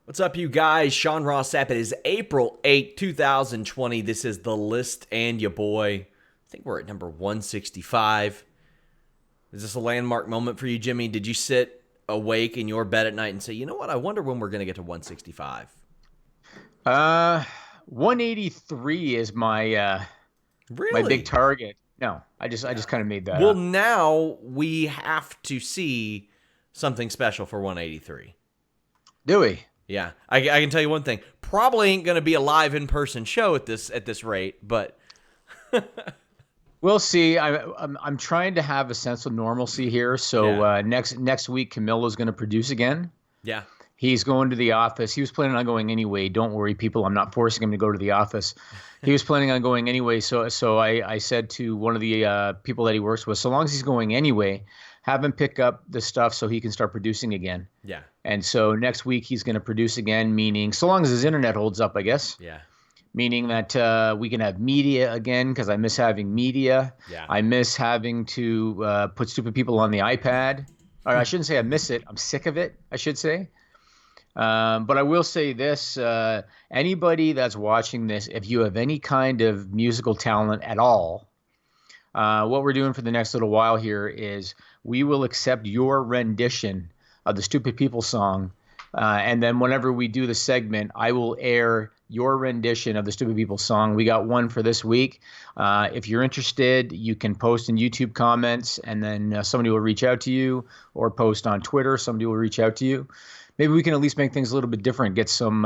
What's up, you guys? Sean Ross Sapp. It is April 8th, 2020. This is The List and your boy. I think we're at number 165. Is this a landmark moment for you, Jimmy? Did you sit awake in your bed at night and say, you know what? I wonder when we're going to get to 165. 183 is my my big target. No, I just kind of made that Well, up. now we have to see something special for 183. Do we? Yeah, I can tell you one thing. Probably ain't going to be a live in-person show at this rate, but We'll see. I'm trying to have a sense of normalcy here. So next week, Camilla's going to produce again. yeah. He's going to the office. He was planning on going anyway. Don't worry, people. I'm not forcing him to go to the office. He was planning on going anyway. So I said to one of the people that he works with, so long as he's going anyway, have him pick up the stuff so he can start producing again. Yeah. And so next week he's going to produce again, meaning so long as his internet holds up, I guess. Yeah. Meaning that we can have media again, because I miss having media. Yeah. I miss having to put stupid people on the iPad. Or I shouldn't say I miss it. I'm sick of it, I should say. But I will say this, anybody that's watching this, if you have any kind of musical talent at all, what we're doing for the next little while here is we will accept your rendition of the Stupid People song. And then whenever we do the segment, I will air your rendition of the Stupid People song. We got one for this week. If you're interested, you can post in YouTube comments, and then somebody will reach out to you, or post on Twitter. Somebody will reach out to you. Maybe we can at least make things a little bit different, get some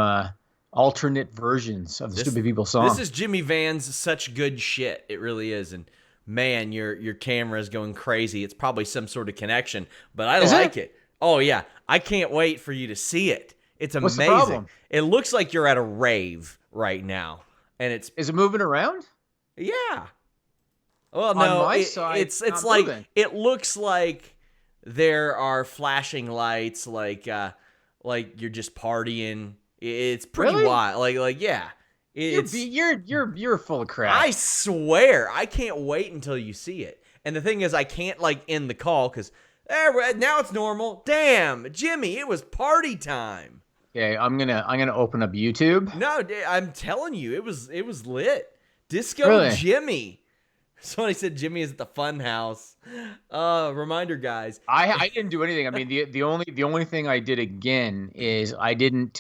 alternate versions of the Stupid People song. This is Jimmy Van's such good shit. It really is. And man, your camera is going crazy. It's probably some sort of connection, but I like it. Oh yeah, I can't wait for you to see it. It's amazing. What's the problem? It looks like you're at a rave right now, and Is it moving around? yeah. Well, On no, my side, it's not like moving. it looks like there are flashing lights, like you're just partying. It's pretty Really? wild. Like yeah. You're full of crap. I swear, I can't wait until you see it. And the thing is, I can't end the call because now it's normal. Damn, Jimmy, it was party time. Okay, I'm gonna open up YouTube. No, I'm telling you, it was lit. Disco Really? Jimmy. Somebody said Jimmy is at the Funhouse. Reminder, guys. I didn't do anything. I mean, the only thing I did again is I didn't.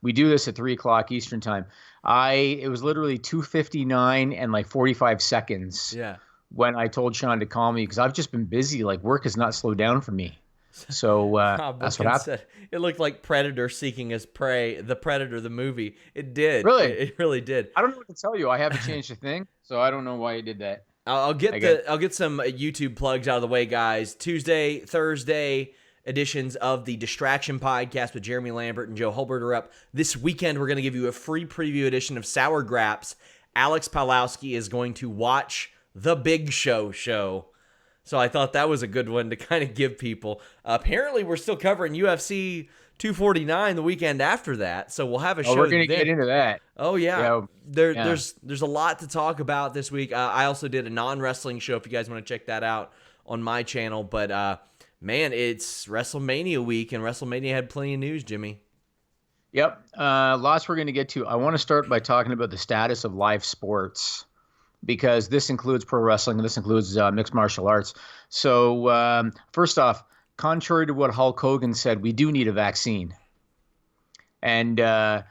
We do this at 3:00 Eastern time. It was literally 2:59 and like 45 seconds. Yeah. When I told Sean to call me, because I've just been busy. Like, work has not slowed down for me. So that's what happened. It looked like Predator seeking his prey. The Predator, the movie. It did. Really? It really did. I don't know what to tell you. I haven't changed a thing, so I don't know why you did that. I'll get some YouTube plugs out of the way, guys. Tuesday, Thursday editions of the Distraction Podcast with Jeremy Lambert and Joe Hulbert are up. This weekend, we're going to give you a free preview edition of Sour Graps. Alex Pawlowski is going to watch The Big Show. So I thought that was a good one to kind of give people. Apparently, we're still covering UFC 249 the weekend after that, so we'll have a show. We're going to get into that. Oh yeah, Yeah. There's a lot to talk about this week. I also did a non-wrestling show if you guys want to check that out on my channel. But man, it's WrestleMania week, and WrestleMania had plenty of news, Jimmy. Yep, lots we're going to get to. I want to start by talking about the status of live sports, because this includes pro wrestling and this includes mixed martial arts. So first off, contrary to what Hulk Hogan said, we do need a vaccine. And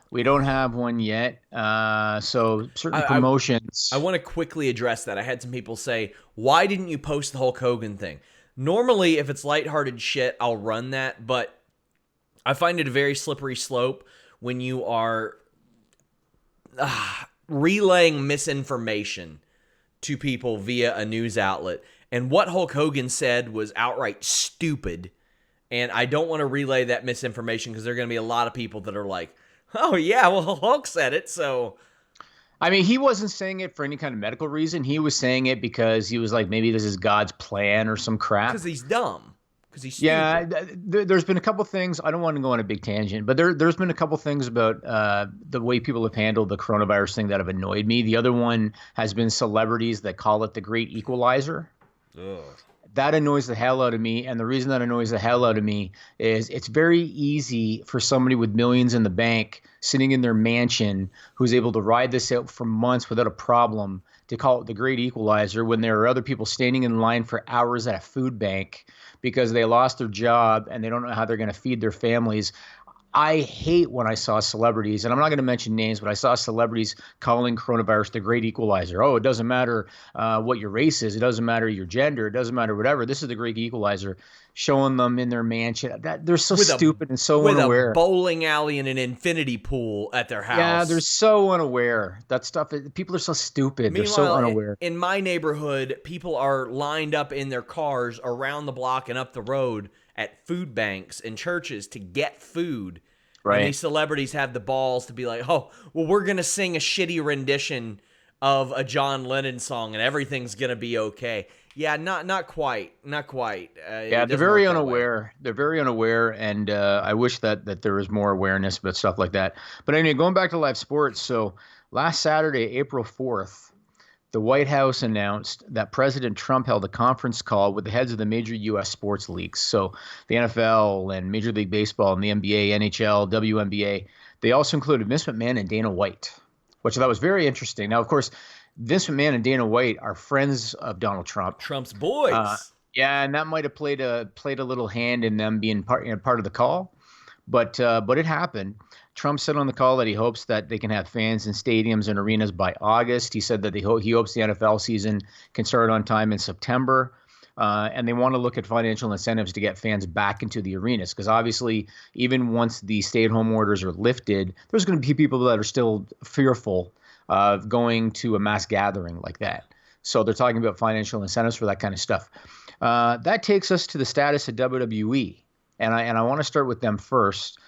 we don't have one yet. So certain promotions. I want to quickly address that. I had some people say, why didn't you post the Hulk Hogan thing? Normally, if it's lighthearted shit, I'll run that. But I find it a very slippery slope when you are relaying misinformation to people via a news outlet. And what Hulk Hogan said was outright stupid. And I don't want to relay that misinformation because there are going to be a lot of people that are like, oh, yeah, well, Hulk said it, so. I mean, he wasn't saying it for any kind of medical reason. He was saying it because he was like, maybe this is God's plan or some crap. Because he's dumb. Because he's stupid. Yeah, there's been a couple things. I don't want to go on a big tangent, but there's been a couple things about the way people have handled the coronavirus thing that have annoyed me. The other one has been celebrities that call it the great equalizer. Ugh. That annoys the hell out of me. And the reason that annoys the hell out of me is it's very easy for somebody with millions in the bank sitting in their mansion who's able to ride this out for months without a problem to call it the great equalizer when there are other people standing in line for hours at a food bank because they lost their job and they don't know how they're going to feed their families. I hate when I saw celebrities, and I'm not going to mention names, but I saw celebrities calling coronavirus the great equalizer. Oh, it doesn't matter what your race is. It doesn't matter your gender. It doesn't matter whatever. This is the great equalizer, showing them in their mansion. They're so stupid and so unaware. With a bowling alley and an infinity pool at their house. Yeah, they're so unaware. That stuff, people are so stupid. Meanwhile, they're so unaware. In my neighborhood, people are lined up in their cars around the block and up the road at food banks and churches to get food. Right. And these celebrities have the balls to be like, oh, well, we're going to sing a shitty rendition of a John Lennon song and everything's going to be okay. Yeah, not quite. Yeah, they're very unaware. They're very unaware, and I wish that there was more awareness about stuff like that. But anyway, going back to live sports, so last Saturday, April 4th, the White House announced that President Trump held a conference call with the heads of the major U.S. sports leagues. So the NFL and Major League Baseball and the NBA, NHL, WNBA. They also included Vince McMahon and Dana White, which I thought was very interesting. Now, of course, Vince McMahon and Dana White are friends of Donald Trump. Trump's boys. Yeah, and that might have played a little hand in them being part of the call. But it happened. Trump said on the call that he hopes that they can have fans in stadiums and arenas by August. He said that he hopes the NFL season can start on time in September. And they want to look at financial incentives to get fans back into the arenas. Because obviously, even once the stay-at-home orders are lifted, there's going to be people that are still fearful of going to a mass gathering like that. So they're talking about financial incentives for that kind of stuff. That takes us to the status of WWE. And I want to start with them first.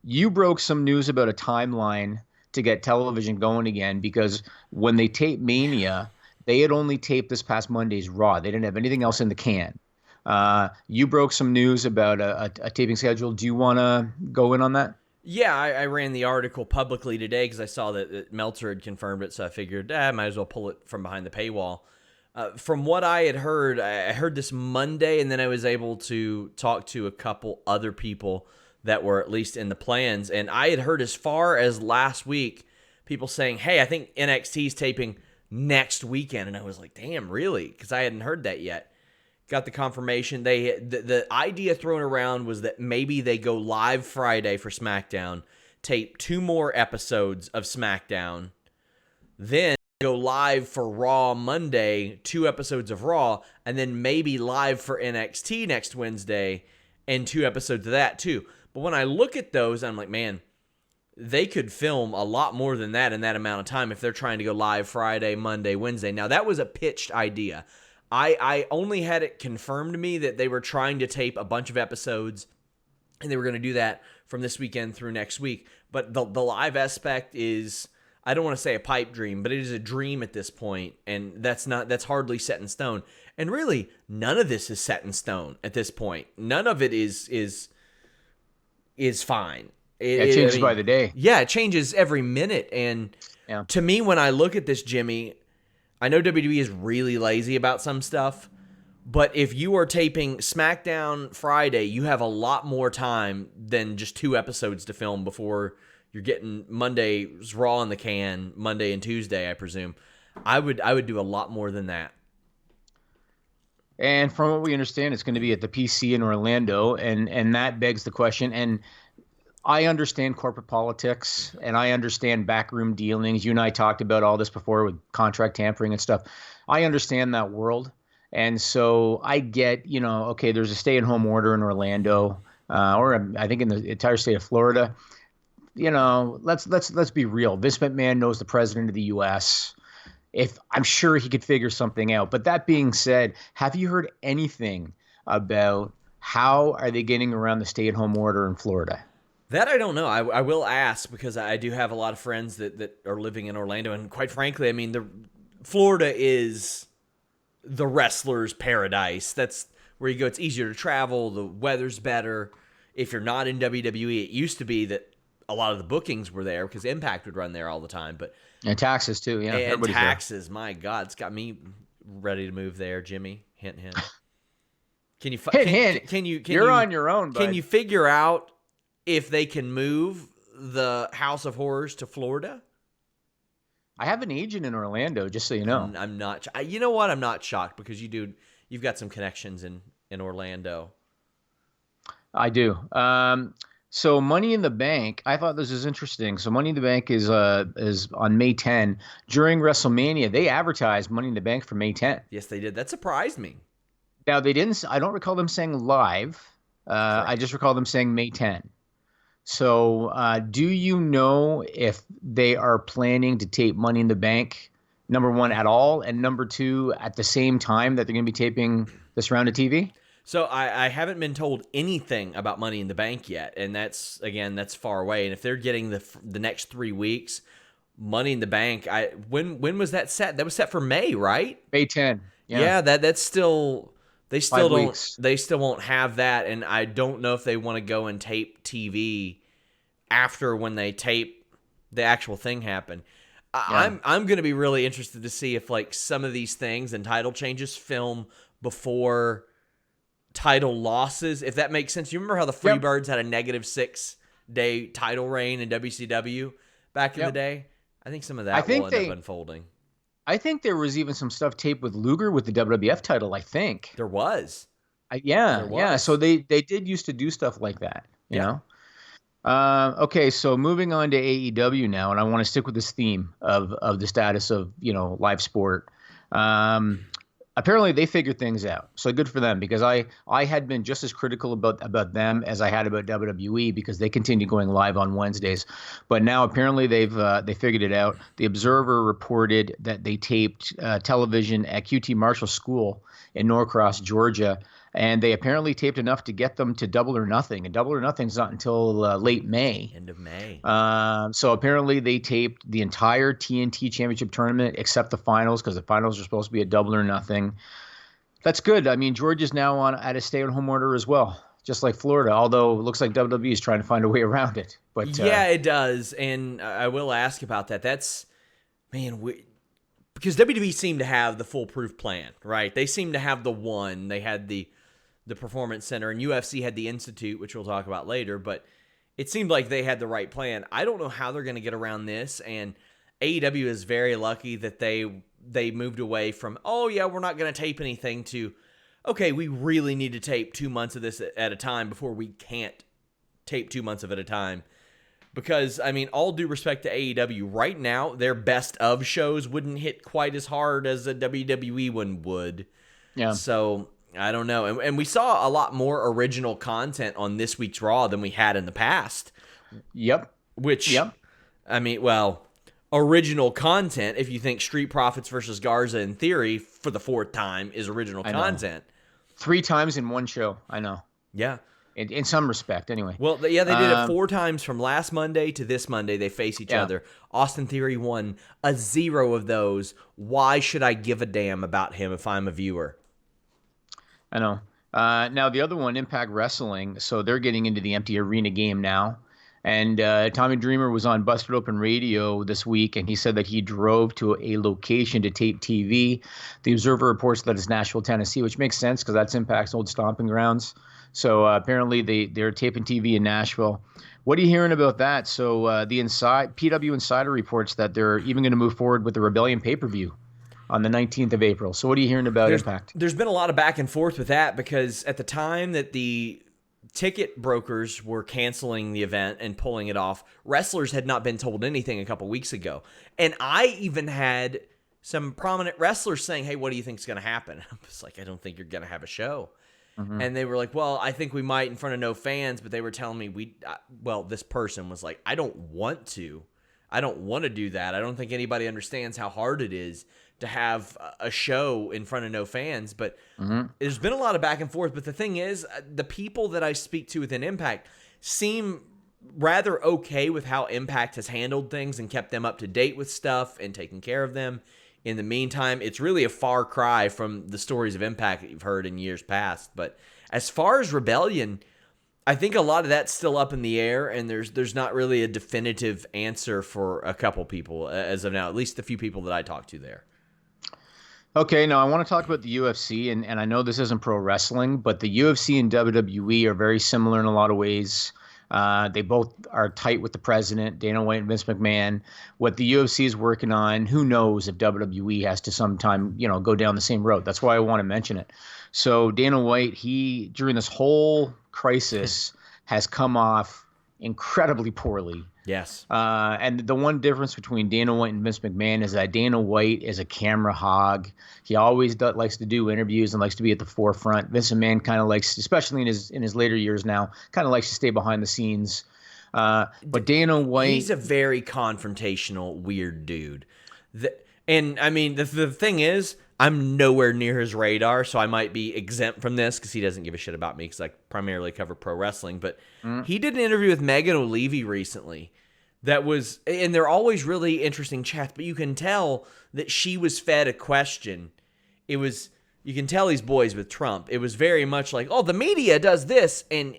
You broke some news about a timeline to get television going again because when they taped Mania, they had only taped this past Monday's Raw. They didn't have anything else in the can. You broke some news about a taping schedule. Do you want to go in on that? Yeah, I ran the article publicly today because I saw that Meltzer had confirmed it, so I figured I might as well pull it from behind the paywall. From what I had heard, I heard this Monday, and then I was able to talk to a couple other people that were at least in the plans. And I had heard as far as last week, people saying, hey, I think NXT's taping next weekend. And I was like, damn, really? Because I hadn't heard that yet. Got the confirmation. The idea thrown around was that maybe they go live Friday for SmackDown, tape 2 more episodes of SmackDown, then go live for Raw Monday, 2 episodes of Raw, and then maybe live for NXT next Wednesday and 2 episodes of that too. But when I look at those, I'm like, man, they could film a lot more than that in that amount of time if they're trying to go live Friday, Monday, Wednesday. Now, that was a pitched idea. I only had it confirmed to me that they were trying to tape a bunch of episodes and they were going to do that from this weekend through next week. But the live aspect is, I don't want to say a pipe dream, but it is a dream at this point, and that's hardly set in stone. And really, none of this is set in stone at this point. None of it is fine. It changes by the day. Yeah, it changes every minute. And to me, when I look at this, Jimmy, I know WWE is really lazy about some stuff, but if you are taping SmackDown Friday, you have a lot more time than just 2 episodes to film before you're getting Monday's Raw in the can, Monday and Tuesday, I presume. I would do a lot more than that. And from what we understand, it's going to be at the PC in Orlando, and that begs the question. And I understand corporate politics, and I understand backroom dealings. You and I talked about all this before with contract tampering and stuff. I understand that world, and so I get, okay, there's a stay-at-home order in Orlando, or I think in the entire state of Florida. Let's be real. Vince McMahon knows the president of the U.S. I'm sure he could figure something out. But that being said, have you heard anything about how are they getting around the stay-at-home order in Florida? That I don't know. I will ask because I do have a lot of friends that are living in Orlando. And quite frankly, I mean, Florida is the wrestler's paradise. That's where you go. It's easier to travel. The weather's better. If you're not in WWE, it used to be that a lot of the bookings were there because Impact would run there all the time. And taxes too, yeah. And taxes, my God, it's got me ready to move there, Jimmy. Hint, hint. Can you Hint, hint. Can you You're on your own, bud. Can you figure out if they can move the House of Horrors to Florida? I have an agent in Orlando, just so you know. I'm not. You know what? I'm not shocked because you've got some connections in Orlando. I do. So Money in the Bank, I thought this was interesting. So Money in the Bank is on May 10. During WrestleMania, they advertised Money in the Bank for May 10. Yes, they did. That surprised me. Now they didn't. I don't recall them saying live. I just recall them saying May 10. So do you know if they are planning to tape Money in the Bank, number one, at all, and number two, at the same time that they're going to be taping this round of TV? So I haven't been told anything about Money in the Bank yet, and that's far away. And if they're getting the next 3 weeks, Money in the Bank, when was that set? That was set for May, right? May 10. Yeah, that's still they still 5 don't weeks. They still won't have that, and I don't know if they want to go and tape TV after when they tape the actual thing happen. Yeah. I'm going to be really interested to see if like some of these things and title changes film before title losses, if that makes sense. You remember how the Freebirds had a -6-day title reign in WCW back in the day? I think some of that will end up unfolding. I think there was even some stuff taped with Luger with the WWF title, I think. There was. Yeah. So they did used to do stuff like that, you know? Okay, so moving on to AEW now, and I want to stick with this theme of the status of, live sport. Apparently they figured things out. So good for them, because I had been just as critical about them as I had about WWE, because they continue going live on Wednesdays. But now apparently they figured it out. The Observer reported that they taped television at QT Marshall School in Norcross, Georgia, and they apparently taped enough to get them to Double or Nothing. And Double or Nothing's not until late May. End of May. So apparently they taped the entire TNT Championship tournament except the finals, because the finals are supposed to be a Double or Nothing. That's good. I mean, Georgia's now at a stay-at-home order as well, just like Florida, although it looks like WWE is trying to find a way around it. But yeah, it does. And I will ask about that. That's, because WWE seemed to have the foolproof plan, right? They seemed to have the one. They had the Performance Center, and UFC had the Institute, which we'll talk about later, but it seemed like they had the right plan. I don't know how they're going to get around this, and AEW is very lucky that they moved away from, we're not going to tape anything, to, okay, we really need to tape 2 months of this at a time before we can't tape 2 months of it at a time. Because, all due respect to AEW, right now, their best of shows wouldn't hit quite as hard as a WWE one would. Yeah. So I don't know. And we saw a lot more original content on this week's Raw than we had in the past. Yep. Original content, if you think Street Profits versus Garza in theory for the 4th time is original content. 3 times in one show. I know. Yeah. In some respect, anyway. Well, yeah, they did it 4 times from last Monday to this Monday. They face each other. Austin Theory won 0 of those. Why should I give a damn about him if I'm a viewer? I know. Now, the other one, Impact Wrestling, so they're getting into the empty arena game now. And Tommy Dreamer was on Busted Open Radio this week, and he said that he drove to a location to tape TV. The Observer reports that it's Nashville, Tennessee, which makes sense because that's Impact's old stomping grounds. So apparently they're taping TV in Nashville. What are you hearing about that? So the PW Insider reports that they're even going to move forward with the Rebellion pay-per-view on the 19th of April. So what are you hearing about Impact? There's been a lot of back and forth with that, because at the time that the ticket brokers were canceling the event and pulling it off, wrestlers had not been told anything a couple weeks ago. And I even had some prominent wrestlers saying, hey, what do you think is going to happen? I was like, I don't think you're going to have a show. Mm-hmm. And they were like, well, I think we might in front of no fans, but they were telling me this person was like, I don't want to do that. I don't think anybody understands how hard it is to have a show in front of no fans. But there's been a lot of back and forth. But the thing is, the people that I speak to within Impact seem rather okay with how Impact has handled things and kept them up to date with stuff and taken care of them. In the meantime, it's really a far cry from the stories of Impact that you've heard in years past. But as far as Rebellion, I think a lot of that's still up in the air, and there's not really a definitive answer for a couple people as of now, at least the few people that I talked to there. Okay, now I want to talk about the UFC, and I know this isn't pro wrestling, but the UFC and WWE are very similar in a lot of ways. They both are tight with the president, Dana White and Vince McMahon. What the UFC is working on, who knows if WWE has to sometime, go down the same road. That's why I want to mention it. So Dana White, he during this whole crisis has come off incredibly poorly. Yes. And the one difference between Dana White and Vince McMahon is that Dana White is a camera hog. He always likes to do interviews and likes to be at the forefront. Vince McMahon kind of likes, especially in his later years now, kind of likes to stay behind the scenes. But Dana White, he's a very confrontational, weird dude. And I mean, the thing is, I'm nowhere near his radar, so I might be exempt from this because he doesn't give a shit about me because I primarily cover pro wrestling. But he did an interview with Megan O'Leary recently that was, and they're always really interesting chats, but you can tell that she was fed a question. You can tell these boys with Trump. It was very much like, oh, the media does this, and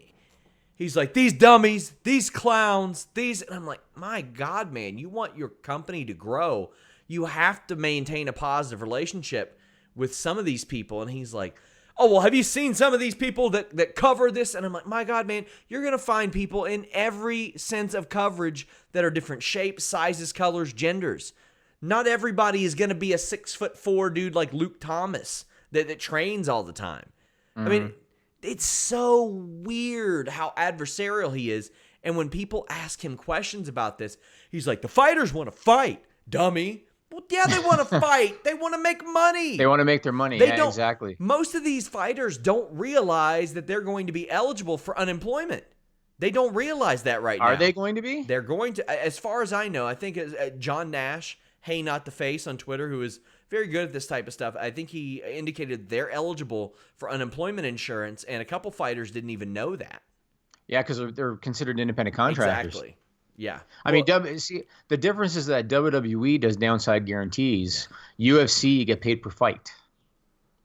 he's like, these dummies, these clowns, these, and I'm like, my God, man, you want your company to grow. You have to maintain a positive relationship with some of these people. And he's like, oh, well, have you seen some of these people that cover this? And I'm like, my God, man, you're going to find people in every sense of coverage that are different shapes, sizes, colors, genders. Not everybody is going to be a 6'4" dude like Luke Thomas that trains all the time. I mean, it's so weird how adversarial he is. And when people ask him questions about this, he's like, the fighters want to fight, dummy. Well, yeah, they want to fight. They want to make money. They want to make their money. Yeah, exactly. Most of these fighters don't realize that they're going to be eligible for unemployment. They don't realize that right now. Are they going to be? They're going to. As far as I know, I think John Nash, Hey Not the Face on Twitter, who is very good at this type of stuff, I think he indicated they're eligible for unemployment insurance, and a couple fighters didn't even know that. Yeah, because they're considered independent contractors. Exactly. Yeah. I mean, see, the difference is that WWE does downside guarantees. UFC, you get paid per fight.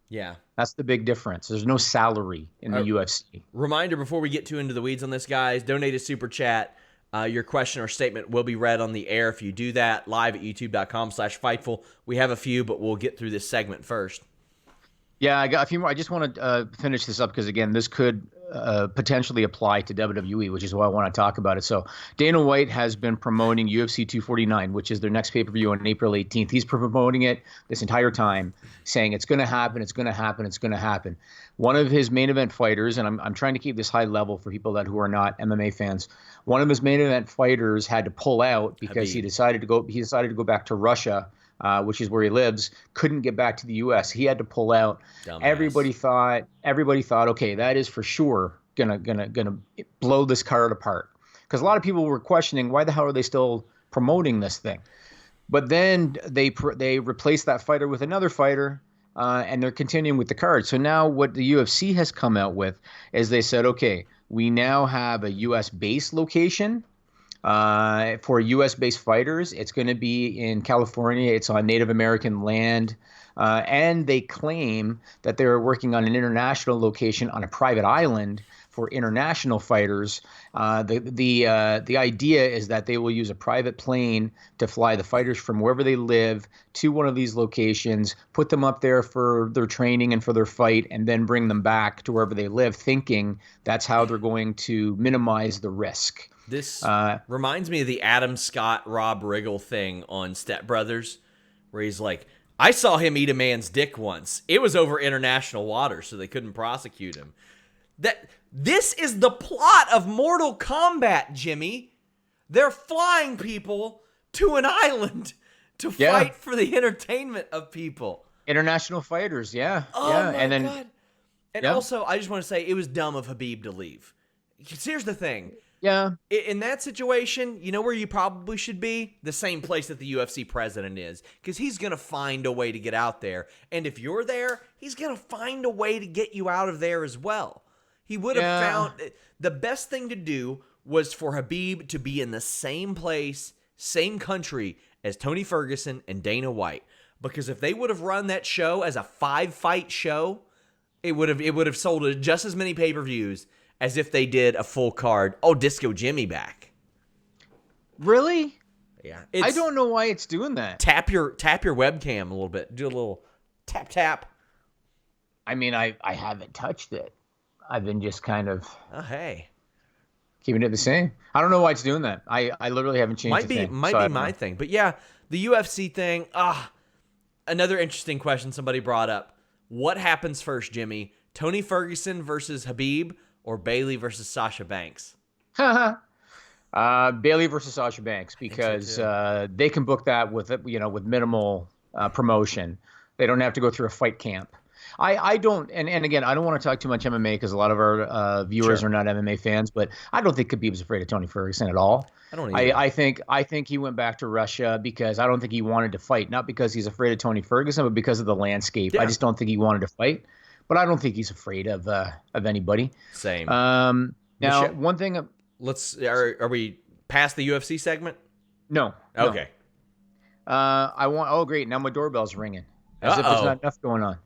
Yeah. That's the big difference. There's no salary in the UFC. Reminder before we get too into the weeds on this, guys, donate a super chat. Your question or statement will be read on the air if you do that live at youtube.com/Fightful. We have a few, but we'll get through this segment first. Yeah, I got a few more. I just want to finish this up because, again, this could potentially apply to WWE, which is why I want to talk about it. So Dana White has been promoting UFC 249, which is their next pay-per-view on April 18th. He's promoting it this entire time, saying it's going to happen, it's going to happen, it's going to happen. One of his main event fighters, and I'm trying to keep this high level for people who are not MMA fans, one of his main event fighters had to pull out because he decided to go back to Russia, which is where he lives, couldn't get back to the U.S. He had to pull out. Dumbass. Everybody thought, okay, that is for sure gonna blow this card apart. Because a lot of people were questioning why the hell are they still promoting this thing? But then they replaced that fighter with another fighter, and they're continuing with the card. So now what the UFC has come out with is they said, okay, we now have a U.S. base location. For U.S.-based fighters, it's going to be in California. It's on Native American land. And they claim that they're working on an international location on a private island for international fighters. The idea is that they will use a private plane to fly the fighters from wherever they live to one of these locations, put them up there for their training and for their fight, and then bring them back to wherever they live, thinking that's how they're going to minimize the risk. This reminds me of the Adam Scott, Rob Riggle thing on Step Brothers, where he's like, I saw him eat a man's dick once. It was over international waters, so they couldn't prosecute him. This is the plot of Mortal Kombat, Jimmy. They're flying people to an island to fight for the entertainment of people. International fighters, yeah. Oh, yeah. my God. And also, I just want to say, it was dumb of Habib to leave. Here's the thing. Yeah. In that situation, you know where you probably should be? The same place that the UFC president is. Because he's going to find a way to get out there. And if you're there, he's going to find a way to get you out of there as well. He would have found... The best thing to do was for Habib to be in the same place, same country as Tony Ferguson and Dana White. Because if they would have run that show as a 5-fight show, it would have sold just as many pay-per-views as if they did a full card. Oh, Disco Jimmy back. Really? Yeah. I don't know why it's doing that. Tap your webcam a little bit. Do a little Tap, tap. I mean, I haven't touched it. I've been just kind of Oh, hey. keeping it the same. I don't know why it's doing that. I literally haven't changed Might the be thing. So I don't my know. thing. But yeah, the UFC thing, another interesting question somebody brought up. What happens first, Jimmy? Tony Ferguson versus Habib or Bailey versus Sasha Banks? Bailey versus Sasha Banks, because they can book that with minimal promotion. They don't have to go through a fight camp. I don't, and again, I don't want to talk too much MMA because a lot of our viewers are not MMA fans, but I don't think Khabib's afraid of Tony Ferguson at all. I don't either. I think he went back to Russia because I don't think he wanted to fight, not because he's afraid of Tony Ferguson, but because of the landscape. Yeah. I just don't think he wanted to fight, but I don't think he's afraid of anybody. Same. Now, one thing. Are we past the UFC segment? No. Okay. No. Oh, great. Now my doorbell's ringing. As if there's not enough going on.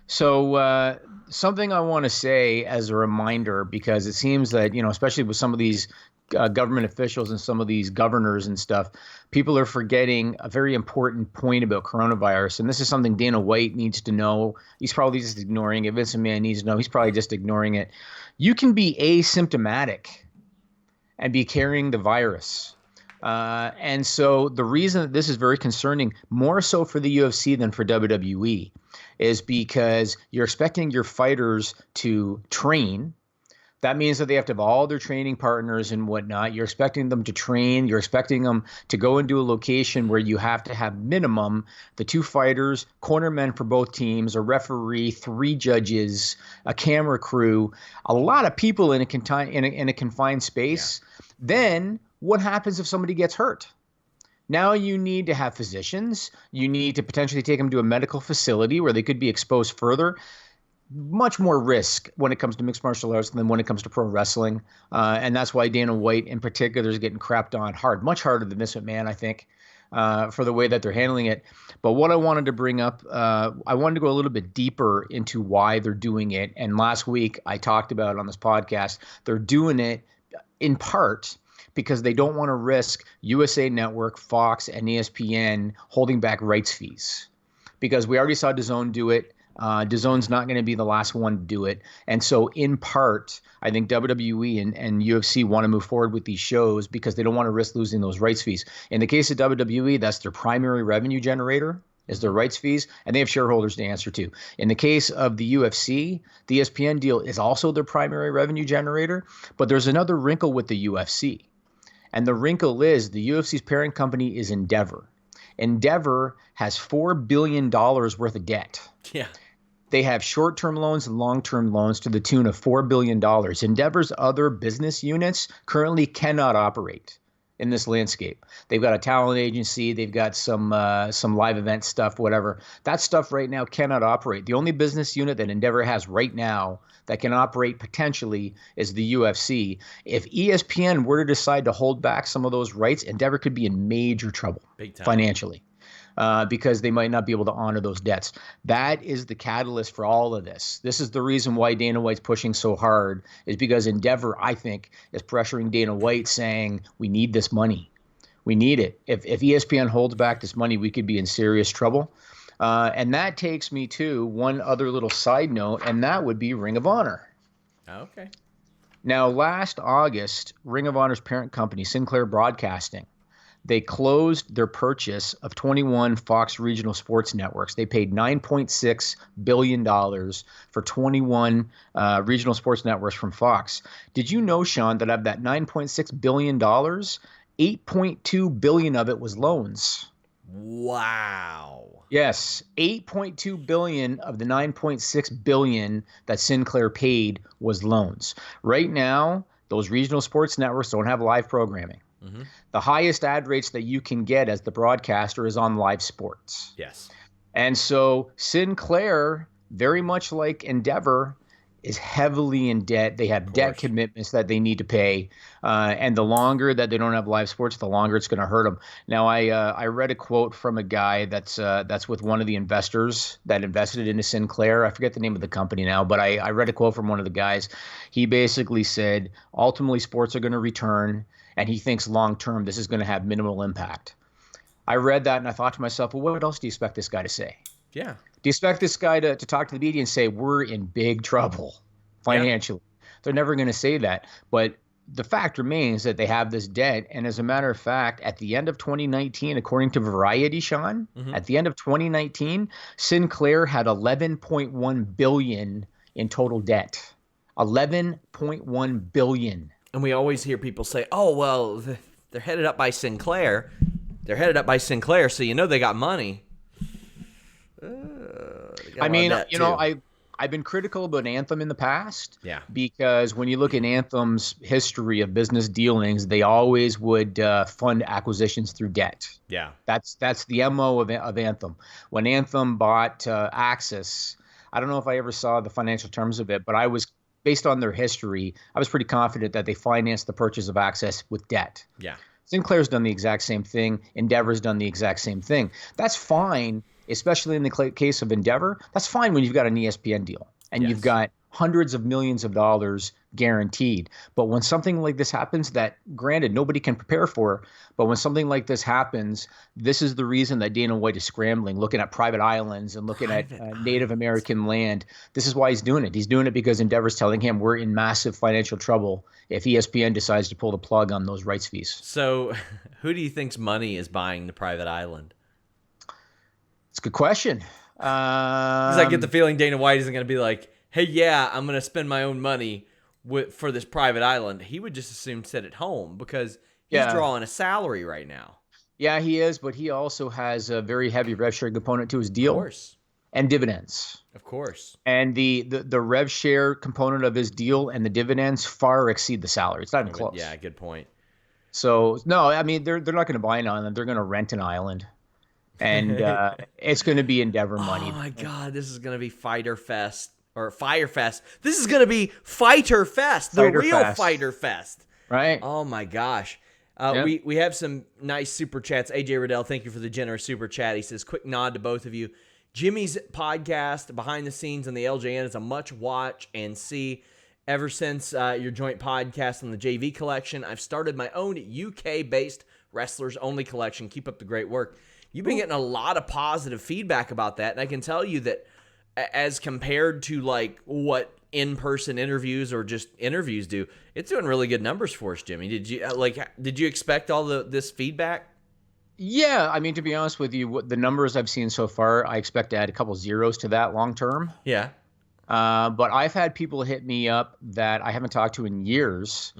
So something I want to say as a reminder, because it seems that, especially with some of these government officials and some of these governors and stuff, people are forgetting a very important point about coronavirus. And this is something Dana White needs to know. He's probably just ignoring it. Vince McMahon needs to know. He's probably just ignoring it. You can be asymptomatic and be carrying the virus. And so the reason that this is very concerning, more so for the UFC than for WWE, is because you're expecting your fighters to train. That means that they have to have all their training partners and whatnot. You're expecting them to train. You're expecting them to go into a location where you have to have minimum the 2 fighters, cornermen for both teams, a referee, 3 judges, a camera crew, a lot of people in a confined space. Yeah. Then what happens if somebody gets hurt? Now you need to have physicians. You need to potentially take them to a medical facility where they could be exposed further. Much more risk when it comes to mixed martial arts than when it comes to pro wrestling. And that's why Dana White in particular is getting crapped on hard, much harder than Vince McMahon, I think, for the way that they're handling it. But what I wanted to bring up, I wanted to go a little bit deeper into why they're doing it. And last week I talked about on this podcast, they're doing it in part because they don't want to risk USA Network, Fox, and ESPN holding back rights fees. Because we already saw DAZN do it. DAZN's not going to be the last one to do it. And so in part, I think WWE and UFC want to move forward with these shows because they don't want to risk losing those rights fees. In the case of WWE, that's their primary revenue generator, is their rights fees, and they have shareholders to answer to. In the case of the UFC, the ESPN deal is also their primary revenue generator, but there's another wrinkle with the UFC. And the wrinkle is the UFC's parent company is Endeavor. Endeavor has $4 billion worth of debt. Yeah. They have short-term loans and long-term loans to the tune of $4 billion. Endeavor's other business units currently cannot operate in this landscape. They've got a talent agency. They've got some live event stuff, whatever. That stuff right now cannot operate. The only business unit that Endeavor has right now that can operate potentially is the UFC. If ESPN were to decide to hold back some of those rights, Endeavor could be in major trouble financially. Because they might not be able to honor those debts. That is the catalyst for all of this. This is the reason why Dana White's pushing so hard, is because Endeavor, I think, is pressuring Dana White saying, we need this money. We need it. If ESPN holds back this money, we could be in serious trouble. And that takes me to one other little side note, and that would be Ring of Honor. Okay. Now, last August, Ring of Honor's parent company, Sinclair Broadcasting, they closed their purchase of 21 Fox regional sports networks. They paid $9.6 billion for 21 regional sports networks from Fox. Did you know, Sean, that of that $9.6 billion, $8.2 billion of it was loans? Wow. Yes, $8.2 billion of the $9.6 billion that Sinclair paid was loans. Right now, those regional sports networks don't have live programming. Mm-hmm. The highest ad rates that you can get as the broadcaster is on live sports. Yes. And so Sinclair, very much like Endeavor, is heavily in debt. They have debt commitments that they need to pay. And the longer that they don't have live sports, the longer it's going to hurt them. Now, I read a quote from a guy that's with one of the investors that invested into Sinclair. I forget the name of the company now, but I read a quote from one of the guys. He basically said, ultimately, sports are going to return. And he thinks long-term this is going to have minimal impact. I read that and I thought to myself, well, what else do you expect this guy to say? Yeah. Do you expect this guy to talk to the media and say, we're in big trouble financially? Yeah. They're never going to say that. But the fact remains that they have this debt. And as a matter of fact, at the end of 2019, according to Variety, Sean, at the end of 2019, Sinclair had $11.1 billion in total debt. $11.1 billion. And we always hear people say, oh, well, they're headed up by Sinclair. They're headed up by Sinclair, so you know they got money. I mean, you know, I've been critical about Anthem in the past. Yeah. Because when you look at Anthem's history of business dealings, they always would fund acquisitions through debt. Yeah. That's the MO of Anthem. When Anthem bought Axis, I don't know if I ever saw the financial terms of it, but I was, based on their history, I was pretty confident that they financed the purchase of Axis with debt. Yeah. Sinclair's done the exact same thing. Endeavor's done the exact same thing. That's fine, especially in the case of Endeavor. That's fine when you've got an ESPN deal and you've got hundreds of millions of dollars guaranteed. But when something like this happens, that granted nobody can prepare for, but when something like this happens, this is the reason that Dana White is scrambling, looking at private islands and looking at Native American land. This is why he's doing it. He's doing it because Endeavor's telling him we're in massive financial trouble if ESPN decides to pull the plug on those rights fees. So who do you think's money is buying the private island? It's a good question. Because I get the feeling Dana White isn't going to be like, hey, yeah, I'm going to spend my own money for this private island. He would just assume sit at home because he's drawing a salary right now. Yeah, he is, but he also has a very heavy rev share component to his deal. Of course. And dividends. Of course. And the rev share component of his deal and the dividends far exceed the salary. It's not even close. Yeah, good point. So, no, I mean, they're not going to buy an island. They're going to rent an island. And it's going to be Endeavor money. Oh, my God. This is going to be Fighter Fest. Or Fire Fest. This is going to be Fighter Fest. The real Fighter Fest. Right. Oh, my gosh. We have some nice super chats. AJ Riddell, thank you for the generous super chat. He says, quick nod to both of you. Jimmy's podcast, Behind the Scenes on the LJN, is a much watch and see. Ever since your joint podcast on the JV collection, I've started my own UK-based wrestlers-only collection. Keep up the great work. You've been getting a lot of positive feedback about that, and I can tell you that as compared to like what in-person interviews or just interviews do, it's doing really good numbers for us, Jimmy. Did you expect all this feedback? Yeah, I mean, to be honest with you, the numbers I've seen so far, I expect to add a couple zeros to that long term. Yeah. But I've had people hit me up that I haven't talked to in years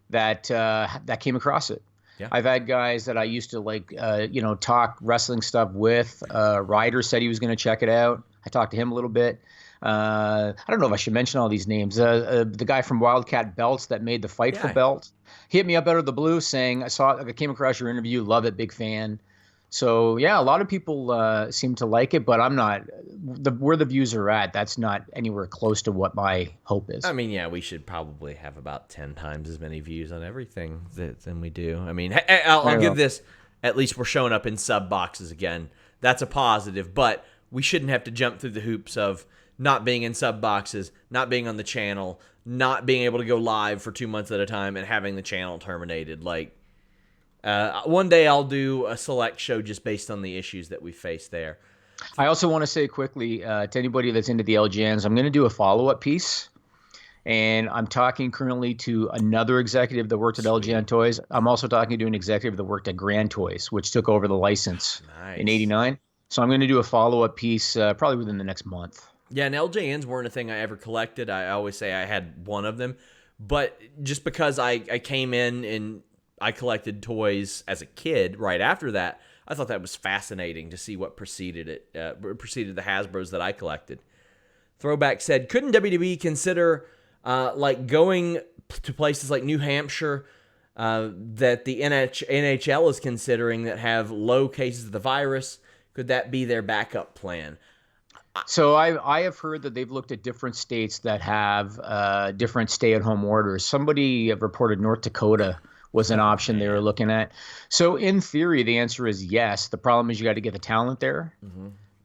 that came across it. Yeah. I've had guys that I used to talk wrestling stuff with. Ryder said he was going to check it out. I talked to him a little bit. I don't know if I should mention all these names. The guy from Wildcat Belts that made the Fightful belt hit me up out of the blue saying, I came across your interview, love it, big fan. So, yeah, a lot of people seem to like it, but I'm not where the views are at. That's not anywhere close to what my hope is. I mean, yeah, we should probably have about 10 times as many views on everything than we do. I mean, I'll give this, at least we're showing up in sub boxes again. That's a positive, but we shouldn't have to jump through the hoops of not being in sub boxes, not being on the channel, not being able to go live for 2 months at a time, and having the channel terminated. Like, one day I'll do a select show just based on the issues that we face there. I also want to say quickly to anybody that's into the LGNs, I'm going to do a follow-up piece. And I'm talking currently to another executive that worked at LGN Toys. I'm also talking to an executive that worked at Grand Toys, which took over the license in '89. So I'm going to do a follow-up piece probably within the next month. Yeah, and LJNs weren't a thing I ever collected. I always say I had one of them. But just because I came in and I collected toys as a kid right after that, I thought that was fascinating to see what preceded the Hasbros that I collected. Throwback said, couldn't WWE consider going to places like New Hampshire that the NHL is considering that have low cases of the virus? Could that be their backup plan? So I have heard that they've looked at different states that have different stay-at-home orders. Somebody reported North Dakota was an option they were looking at. So in theory, the answer is yes. The problem is you got to get the talent there.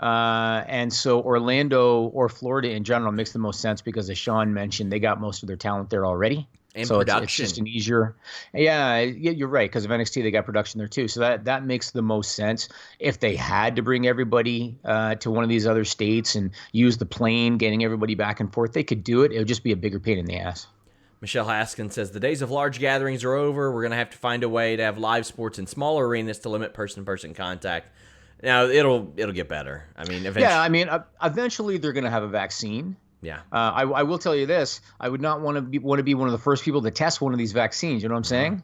And so Orlando or Florida in general makes the most sense because, as Sean mentioned, they got most of their talent there already. And so production. It's just an easier. Yeah, you're right, because of NXT they got production there too. So that makes the most sense. If they had to bring everybody to one of these other states and use the plane, getting everybody back and forth, they could do it. It would just be a bigger pain in the ass. Michelle Haskins says, the days of large gatherings are over. We're going to have to find a way to have live sports in smaller arenas to limit person-to-person contact. Now, it'll get better. I mean, eventually. Yeah, eventually they're going to have a vaccine. Yeah. I will tell you this. I would not want to be one of the first people to test one of these vaccines. You know what I'm saying?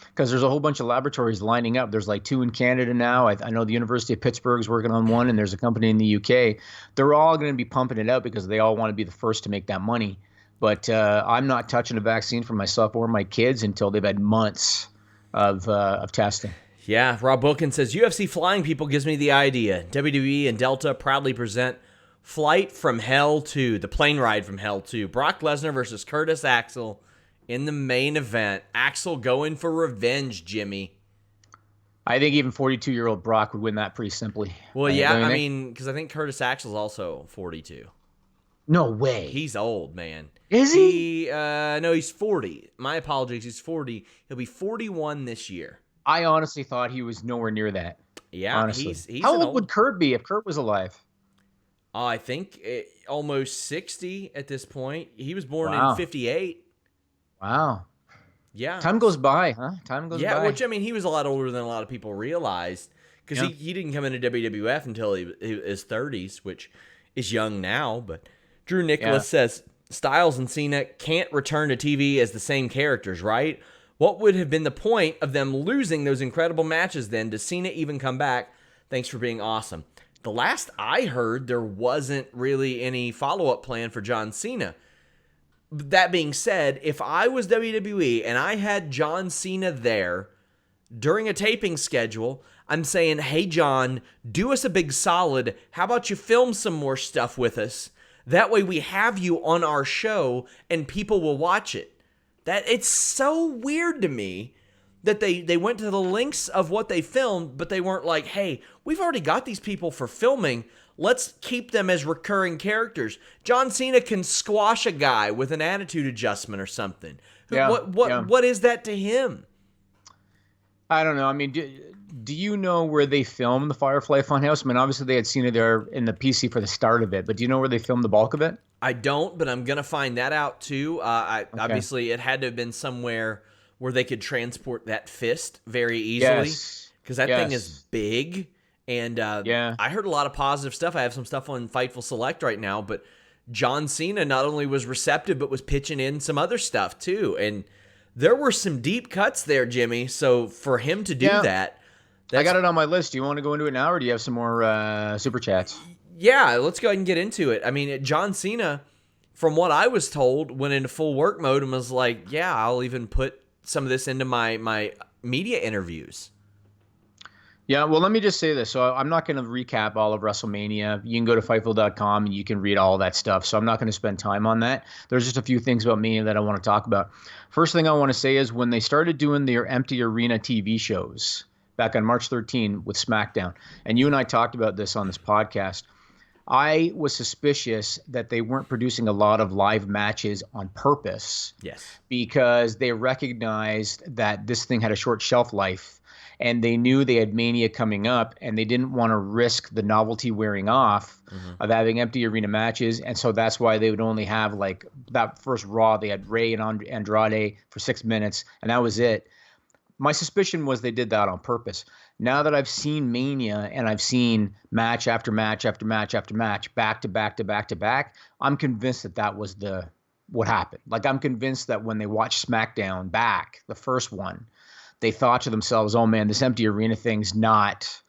Because there's a whole bunch of laboratories lining up. There's like 2 in Canada now. I know the University of Pittsburgh is working on one, and there's a company in the UK. They're all going to be pumping it out because they all want to be the first to make that money. But I'm not touching a vaccine for myself or my kids until they've had months of testing. Yeah, Rob Wilkins says, UFC flying people gives me the idea. WWE and Delta proudly present Flight from Hell 2, the plane ride from Hell 2. Brock Lesnar versus Curtis Axel in the main event. Axel going for revenge, Jimmy. I think even 42-year-old Brock would win that pretty simply. Well, yeah, I mean, because I think Curtis Axel's also 42. No way. He's old, man. Is he? No, he's 40. My apologies, he's 40. He'll be 41 this year. I honestly thought he was nowhere near that. Yeah, honestly. he's How old would Kurt be if Kurt was alive? I think almost 60 at this point. He was born in 58. Wow. Yeah. Time goes by, huh? Time goes by. Yeah, which, I mean, he was a lot older than a lot of people realized because he didn't come into WWF until his 30s, which is young now. But Drew Nicholas says, Styles and Cena can't return to TV as the same characters, right? What would have been the point of them losing those incredible matches then? Does Cena even come back? Thanks for being awesome. The last I heard, there wasn't really any follow-up plan for John Cena. That being said, if I was WWE and I had John Cena there during a taping schedule, I'm saying, hey, John, do us a big solid. How about you film some more stuff with us? That way we have you on our show and people will watch it. That it's so weird to me that they went to the lengths of what they filmed, but they weren't like, hey, we've already got these people for filming. Let's keep them as recurring characters. John Cena can squash a guy with an attitude adjustment or something. Yeah, what is that to him? I don't know. I mean, do you know where they filmed the Firefly Funhouse? I mean, obviously they had Cena there in the PC for the start of it, but do you know where they filmed the bulk of it? I don't, but I'm going to find that out too. Obviously, it had to have been somewhere where they could transport that fist very easily because that thing is big. And I heard a lot of positive stuff. I have some stuff on Fightful Select right now, but John Cena not only was receptive, but was pitching in some other stuff too. And there were some deep cuts there, Jimmy. So for him to do that, I got it on my list. Do you want to go into it now, or do you have some more super chats? Yeah, let's go ahead and get into it. I mean, John Cena, from what I was told, went into full work mode and was like, yeah, I'll even put some of this into my media interviews. Yeah, well, let me just say this. So I'm not going to recap all of WrestleMania. You can go to Fightful.com and you can read all that stuff. So I'm not going to spend time on that. There's just a few things about Mania that I want to talk about. First thing I want to say is when they started doing their empty arena TV shows back on March 13 with SmackDown, and you and I talked about this on this podcast, I was suspicious that they weren't producing a lot of live matches on purpose. Yes. Because they recognized that this thing had a short shelf life. And they knew they had Mania coming up, and they didn't want to risk the novelty wearing off of having empty arena matches. And so that's why they would only have, like, that first Raw. They had Rey and Andrade for 6 minutes, and that was it. My suspicion was they did that on purpose. Now that I've seen Mania and I've seen match after match after match after match, back to back to back to back, I'm convinced that was what happened. Like, I'm convinced that when they watched SmackDown back, the first one, they thought to themselves, oh man, this empty arena thing's not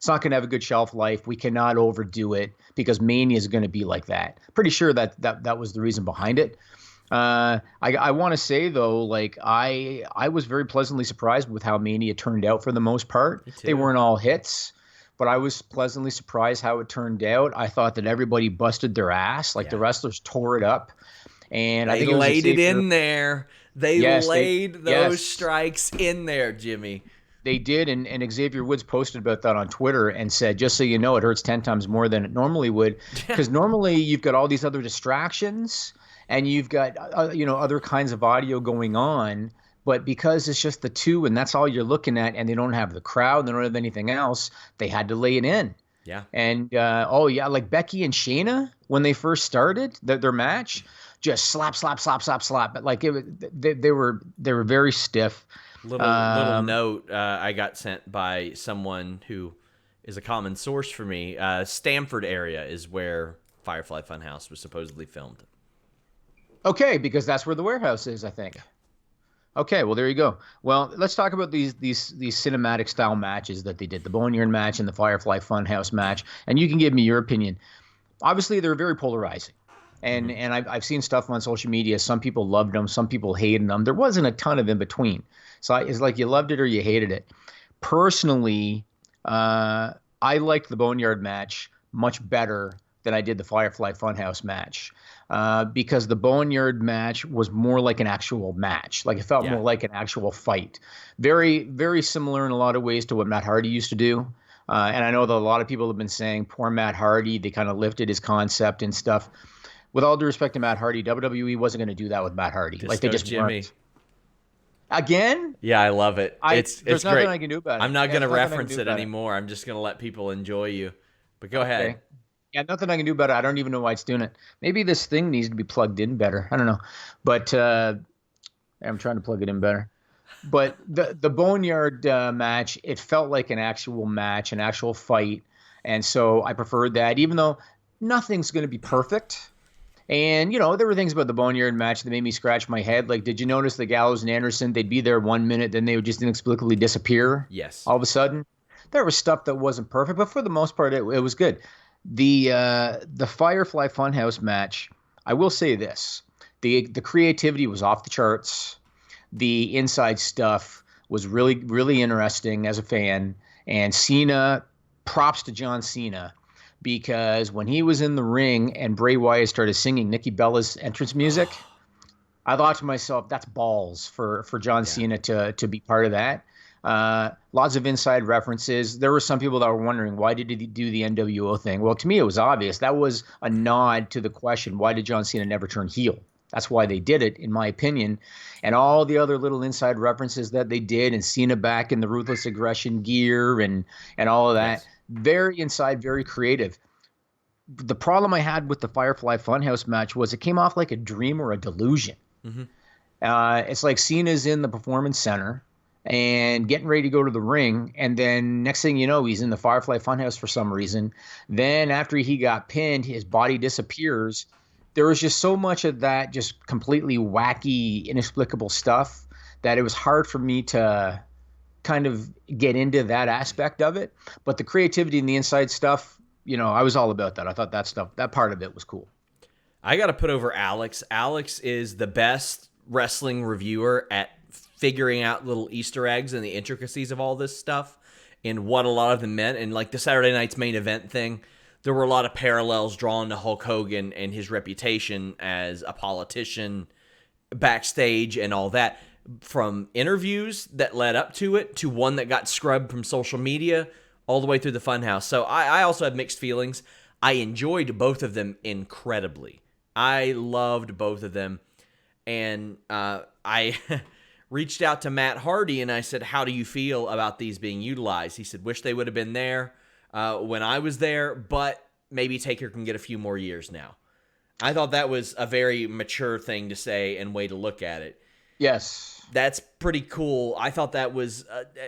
going to have a good shelf life. We cannot overdo it because Mania is going to be like that. Pretty sure that was the reason behind it. I want to say though, like I was very pleasantly surprised with how Mania turned out for the most part. They weren't all hits, but I was pleasantly surprised how it turned out. I thought that everybody busted their ass. Like the wrestlers tore it up. And I think they laid it in there. They laid those strikes in there, Jimmy. They did, and Xavier Woods posted about that on Twitter and said, just so you know, it hurts 10 times more than it normally would, because normally you've got all these other distractions, and you've got other kinds of audio going on. But because it's just the two and that's all you're looking at, and they don't have the crowd, they don't have anything else, they had to lay it in. Yeah. And like Becky and Shayna when they first started their match, just slap, slap, slap, slap, slap. But like they were very stiff. Little note I got sent by someone who is a common source for me. Stamford area is where Firefly Funhouse was supposedly filmed. Okay, because that's where the warehouse is, I think. Okay, well, there you go. Well, let's talk about these cinematic style matches that they did, the Boneyard Match and the Firefly Funhouse match, and you can give me your opinion. Obviously, they're very polarizing, and I've seen stuff on social media. Some people loved them, some people hated them. There wasn't a ton of in between. So it's like you loved it or you hated it. Personally, I liked the Boneyard Match much better than I did the Firefly Funhouse match. Because the Boneyard Match was more like an actual match. Like it felt more like an actual fight. Very, very similar in a lot of ways to what Matt Hardy used to do. And I know that a lot of people have been saying, poor Matt Hardy, they kind of lifted his concept and stuff. With all due respect to Matt Hardy, WWE wasn't going to do that with Matt Hardy. Like they just Jimmy. weren't. Again? Yeah, I love it. It's there's great. nothing I can do about it. I'm not going to reference it anymore. I'm just going to let people enjoy you. But go ahead. Yeah, nothing I can do about it. I don't even know why it's doing it. Maybe this thing needs to be plugged in better. I don't know. But I'm trying to plug it in better. But the Boneyard match, it felt like an actual match, an actual fight. And so I preferred that, even though nothing's going to be perfect. And, there were things about the Boneyard match that made me scratch my head. Like, did you notice the Gallows and Anderson, they'd be there 1 minute, then they would just inexplicably disappear? Yes. All of a sudden. There was stuff that wasn't perfect, but for the most part, it was good. The Firefly Funhouse match, I will say this. The creativity was off the charts. The inside stuff was really, really interesting as a fan. And Cena, props to John Cena, because when he was in the ring and Bray Wyatt started singing Nikki Bella's entrance music, I thought to myself, that's balls for John Cena to be part of that. Lots of inside references. There were some people that were wondering, why did he do the NWO thing? Well, to me, it was obvious. That was a nod to the question, why did John Cena never turn heel? That's why they did it, in my opinion. And all the other little inside references that they did, and Cena back in the Ruthless Aggression gear and all of that. Yes. Very inside, very creative. The problem I had with the Firefly Funhouse match was it came off like a dream or a delusion. Mm-hmm. It's like Cena's in the Performance Center and getting ready to go to the ring, and then next thing you know, he's in the Firefly Funhouse for some reason. Then after he got pinned, his body disappears. There was just so much of that just completely wacky, inexplicable stuff that it was hard for me to kind of get into that aspect of it. But the creativity and the inside stuff, I was all about that. I thought that part of it was cool. I got to put over Alex. Alex is the best wrestling reviewer at figuring out little Easter eggs and the intricacies of all this stuff and what a lot of them meant. And like the Saturday night's main event thing, there were a lot of parallels drawn to Hulk Hogan and his reputation as a politician backstage and all that, from interviews that led up to it to one that got scrubbed from social media all the way through the Funhouse. So I also have mixed feelings. I enjoyed both of them incredibly. I loved both of them. And I reached out to Matt Hardy and I said, how do you feel about these being utilized? He said, wish they would have been there when I was there, but maybe Taker can get a few more years now. I thought that was a very mature thing to say and way to look at it. Yes. That's pretty cool. I thought that was,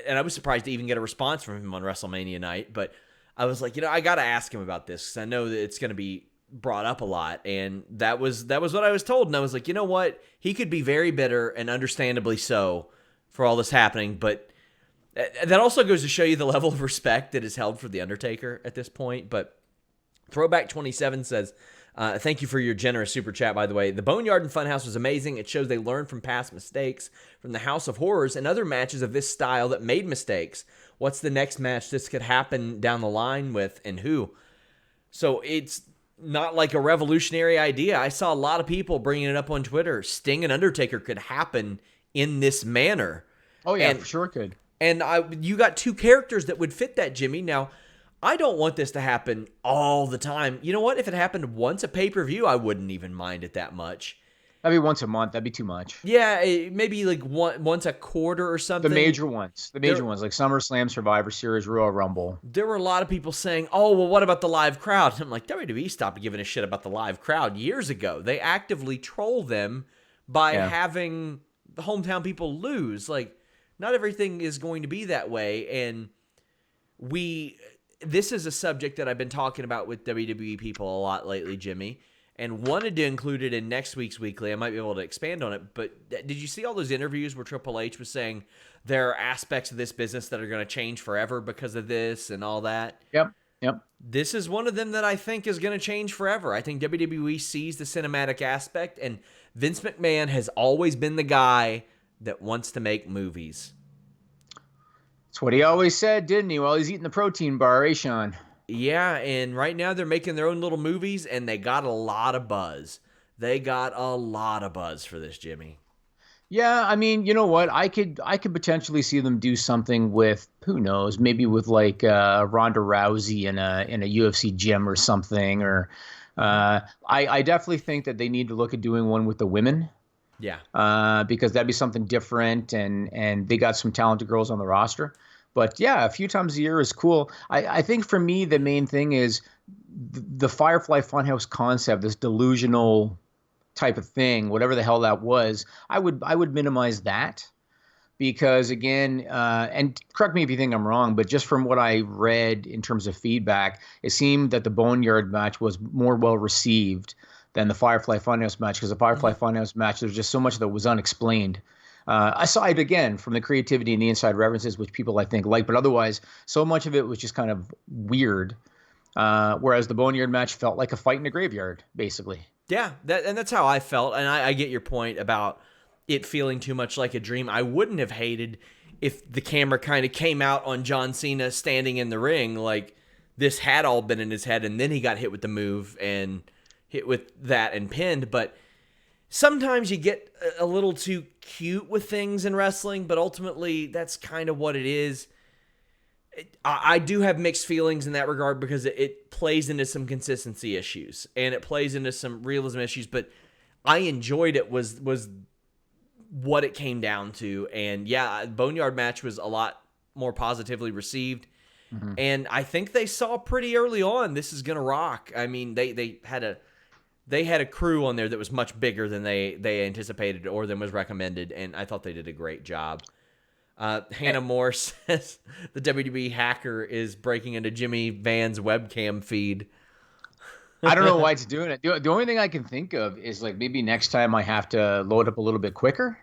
and I was surprised to even get a response from him on WrestleMania night, but I was like, I got to ask him about this because I know that it's going to be brought up a lot, and that was what I was told, and I was like, you know what? He could be very bitter, and understandably so, for all this happening, but that also goes to show you the level of respect that is held for The Undertaker at this point. But Throwback27 says, thank you for your generous super chat, by the way. The Boneyard and Funhouse was amazing. It shows they learned from past mistakes from the House of Horrors and other matches of this style that made mistakes. What's the next match this could happen down the line with, and who? So it's not like a revolutionary idea. I saw a lot of people bringing it up on Twitter. Sting and Undertaker could happen in this manner. Oh, yeah, for sure it could. And you got two characters that would fit that, Jimmy. Now, I don't want this to happen all the time. You know what? If it happened once a pay-per-view, I wouldn't even mind it that much. That'd be once a month. That'd be too much. Yeah, maybe like once a quarter or something. The major ones, like SummerSlam, Survivor Series, Royal Rumble. There were a lot of people saying, "Oh, well, what about the live crowd?" And I'm like, WWE stopped giving a shit about the live crowd years ago. They actively troll them by having the hometown people lose. Like, not everything is going to be that way, and this is a subject that I've been talking about with WWE people a lot lately, Jimmy, and wanted to include it in next week's Weekly. I might be able to expand on it, but did you see all those interviews where Triple H was saying there are aspects of this business that are going to change forever because of this and all that? Yep. This is one of them that I think is going to change forever. I think WWE sees the cinematic aspect, and Vince McMahon has always been the guy that wants to make movies. That's what he always said, didn't he? While he's eating the protein bar, eh, Sean? Yeah, and right now they're making their own little movies, and they got a lot of buzz. They got a lot of buzz for this, Jimmy. Yeah, I mean, you know what? I could potentially see them do something with, who knows, maybe with like Ronda Rousey in a UFC gym or something. Or I definitely think that they need to look at doing one with the women. Yeah. Because that'd be something different, and they got some talented girls on the roster. But yeah, a few times a year is cool. I think for me, the main thing is the Firefly Funhouse concept, this delusional type of thing, whatever the hell that was. I would minimize that because, again, and correct me if you think I'm wrong, but just from what I read in terms of feedback, it seemed that the Boneyard match was more well received than the Firefly Funhouse match, because the Firefly Funhouse match, there's just so much that was unexplained. Aside, again, from the creativity and the inside references, which people I think like, but otherwise, so much of it was just kind of weird. Whereas the Boneyard match felt like a fight in a graveyard, basically. Yeah, that's how I felt, and I get your point about it feeling too much like a dream. I wouldn't have hated if the camera kind of came out on John Cena standing in the ring, like this had all been in his head, and then he got hit with the move and hit with that and pinned, but sometimes you get a little too cute with things in wrestling, but ultimately that's kind of what it is. I do have mixed feelings in that regard because it plays into some consistency issues and it plays into some realism issues, but I enjoyed it was what it came down to. And yeah, Boneyard match was a lot more positively received. Mm-hmm. And I think they saw pretty early on this is going to rock. I mean, they had a crew on there that was much bigger than they anticipated or than was recommended, and I thought they did a great job. Hannah Moore says the WWE hacker is breaking into Jimmy Van's webcam feed. I don't know why it's doing it. The only thing I can think of is like maybe next time I have to load up a little bit quicker.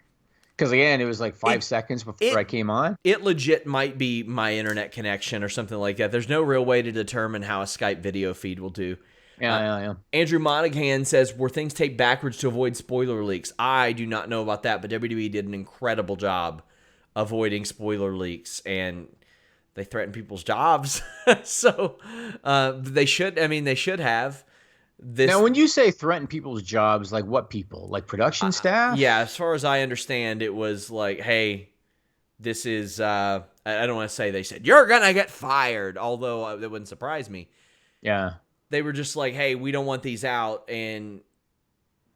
Because again, it was like 5 seconds before I came on. It legit might be my internet connection or something like that. There's no real way to determine how a Skype video feed will do. Yeah. Andrew Monaghan says, were things taped backwards to avoid spoiler leaks? I do not know about that, but WWE did an incredible job avoiding spoiler leaks, and they threaten people's jobs. So they should have. Now, when you say threaten people's jobs, like what people? Like production staff? Yeah, as far as I understand, it was like, hey, this is, I don't want to say they said, you're going to get fired, although that wouldn't surprise me. Yeah. They were just like, hey, we don't want these out, and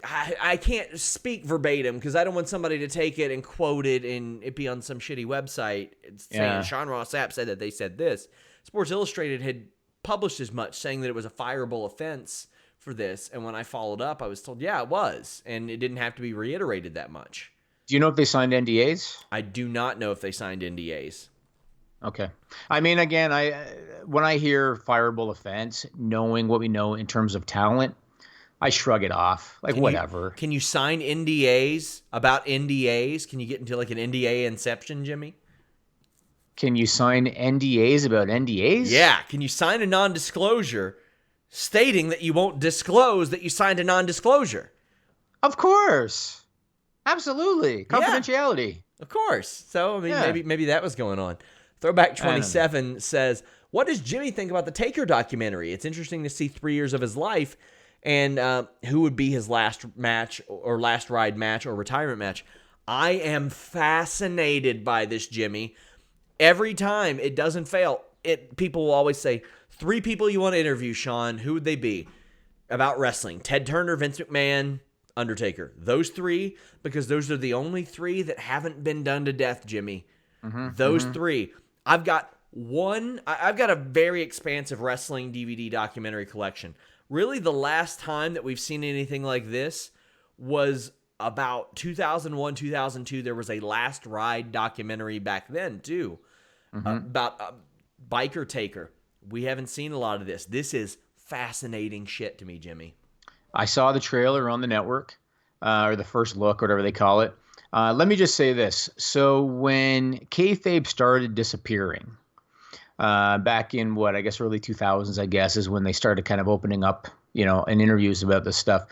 I can't speak verbatim because I don't want somebody to take it and quote it and it be on some shitty website saying Sean Ross Sapp said that they said this. Sports Illustrated had published as much, saying that it was a fireable offense for this, and when I followed up, I was told, yeah, it was, and it didn't have to be reiterated that much. Do you know if they signed NDAs? I do not know if they signed NDAs. Okay. I mean, again, when I hear fireable offense, knowing what we know in terms of talent, I shrug it off. Like, whatever. Can you sign NDAs about NDAs? Can you get into like an NDA inception, Jimmy? Can you sign NDAs about NDAs? Yeah. Can you sign a non-disclosure stating that you won't disclose that you signed a non-disclosure? Of course. Absolutely. Confidentiality. Yeah, of course. So, I mean, maybe that was going on. Throwback 27 says, what does Jimmy think about the Taker documentary? It's interesting to see 3 years of his life and who would be his last match or last ride match or retirement match. I am fascinated by this, Jimmy. Every time it doesn't fail. People will always say, 3 people you want to interview, Sean. Who would they be? About wrestling. Ted Turner, Vince McMahon, Undertaker. Those three, because those are the only three that haven't been done to death, Jimmy. Those three. I've got a very expansive wrestling DVD documentary collection. Really, the last time that we've seen anything like this was about 2001, 2002. There was a Last Ride documentary back then, too, about Biker Taker. We haven't seen a lot of this. This is fascinating shit to me, Jimmy. I saw the trailer on the network, or the first look, whatever they call it. Let me just say this. So when kayfabe started disappearing, back in early 2000s, I guess, is when they started kind of opening up, in interviews about this stuff.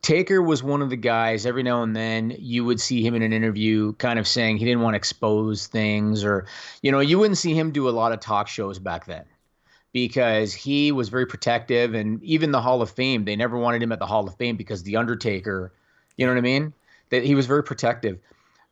Taker was one of the guys, every now and then you would see him in an interview kind of saying he didn't want to expose things, or, you wouldn't see him do a lot of talk shows back then because he was very protective. And even the Hall of Fame, they never wanted him at the Hall of Fame because The Undertaker, you know what I mean? That he was very protective.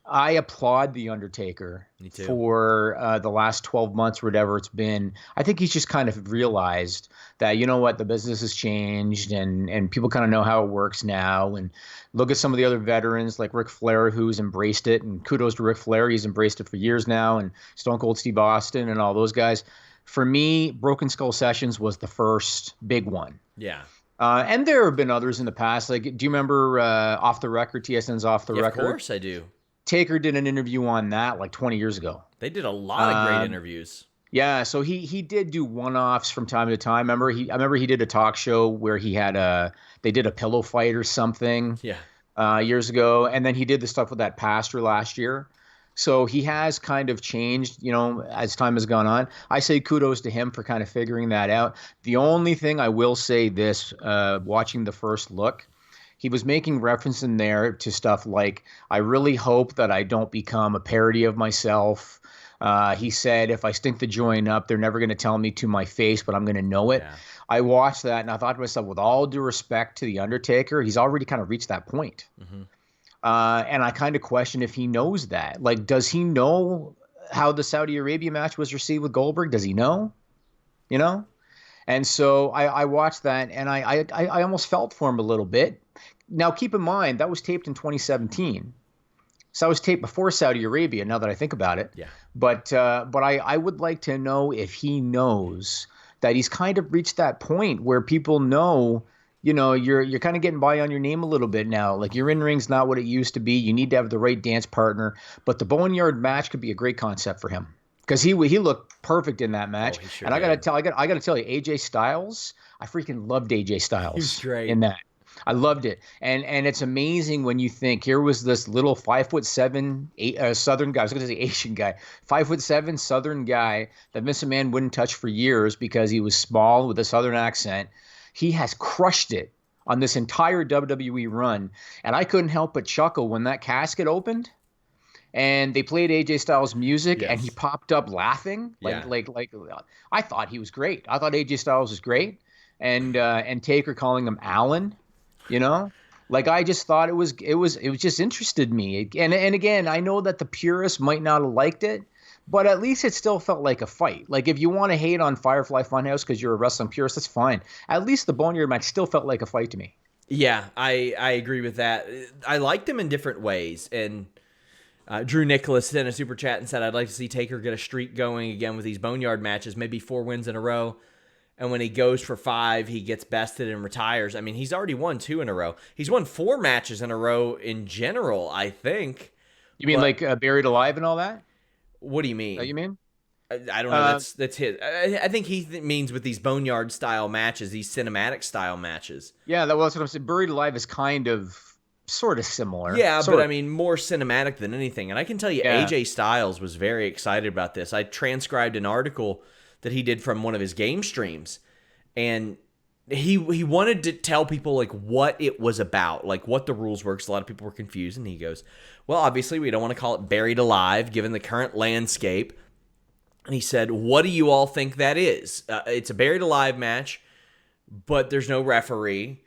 I applaud The Undertaker for the last 12 months, or whatever it's been. I think he's just kind of realized that, the business has changed and people kind of know how it works now. And look at some of the other veterans like Ric Flair, who's embraced it. And kudos to Ric Flair. He's embraced it for years now. And Stone Cold Steve Austin and all those guys. For me, Broken Skull Sessions was the first big one. Yeah. And there have been others in the past. Like, do you remember Off the Record, TSN's Off the Record? Of course I do. Taker did an interview on that like 20 years ago. They did a lot of great interviews. Yeah, so he did do one-offs from time to time. I remember he did a talk show where they did a pillow fight or something. Yeah. Years ago, and then he did the stuff with that pastor last year. So he has kind of changed, as time has gone on. I say kudos to him for kind of figuring that out. The only thing I will say this, watching the first look, he was making reference in there to stuff like, I really hope that I don't become a parody of myself. He said, if I stink the joint up, they're never going to tell me to my face, but I'm going to know it. Yeah. I watched that and I thought to myself, with all due respect to The Undertaker, he's already kind of reached that point. And I kind of question if he knows that. Like, does he know how the Saudi Arabia match was received with Goldberg? Does he know? And so I watched that and I almost felt for him a little bit. Now, keep in mind, that was taped in 2017. So it was taped before Saudi Arabia, now that I think about it. Yeah. But I would like to know if he knows that he's kind of reached that point where people know, you're kind of getting by on your name a little bit now. Like, your in-ring's not what it used to be. You need to have the right dance partner. But the Boneyard match could be a great concept for him because he looked perfect in that match. Oh, sure and I got to tell you, AJ Styles, I freaking loved AJ Styles. He's great in that. I loved it. And it's amazing when you think here was this little 5'7" Southern guy. I was going to say Asian guy, 5'7" Southern guy that Vince McMahon wouldn't touch for years because he was small with a Southern accent. He has crushed it on this entire WWE run. And I couldn't help but chuckle when that casket opened and they played AJ Styles music. Yes. And he popped up laughing. Like I thought he was great. I thought AJ Styles was great. And Taker calling him Alan. I just thought it was just interested me. And again, I know that the purists might not have liked it, but at least it still felt like a fight. Like, if you want to hate on Firefly Funhouse because you're a wrestling purist, that's fine. At least the Boneyard match still felt like a fight to me. Yeah, I agree with that. I liked him in different ways. And Drew Nicholas sent a super chat and said, I'd like to see Taker get a streak going again with these Boneyard matches, maybe 4 wins in a row. And when he goes for 5, he gets bested and retires. I mean, he's already won 2 in a row. He's won 4 matches in a row in general, I think. You mean Buried Alive and all that? What do you mean? You mean? I don't know. That's his. I think he means with these Boneyard style matches, these cinematic style matches. Yeah, that's what I'm saying. Buried Alive is kind of sort of similar. Yeah, but I mean, more cinematic than anything. And I can tell you, AJ Styles was very excited about this. I transcribed an article that he did from one of his game streams, and he wanted to tell people like what it was about, like what the rules were, because a lot of people were confused. And he goes, well, obviously we don't want to call it Buried Alive given the current landscape. And he said, what do you all think that is? It's a Buried Alive match, but there's no referee.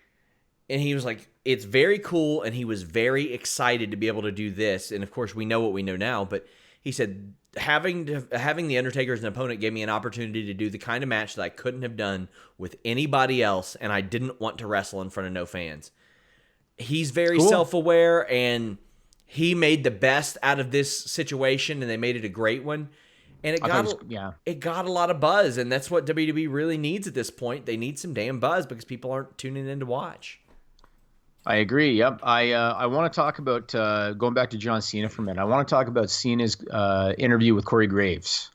And he was like, it's very cool, and he was very excited to be able to do this. And of course we know what we know now, but he said, having The Undertaker as an opponent gave me an opportunity to do the kind of match that I couldn't have done with anybody else, and I didn't want to wrestle in front of no fans. He's very self-aware, and he made the best out of this situation, and they made it a great one. And it got a lot of buzz, and that's what WWE really needs at this point. They need some damn buzz because people aren't tuning in to watch. I agree. Yep. I want to talk about going back to John Cena for a minute. I want to talk about Cena's interview with Corey Graves,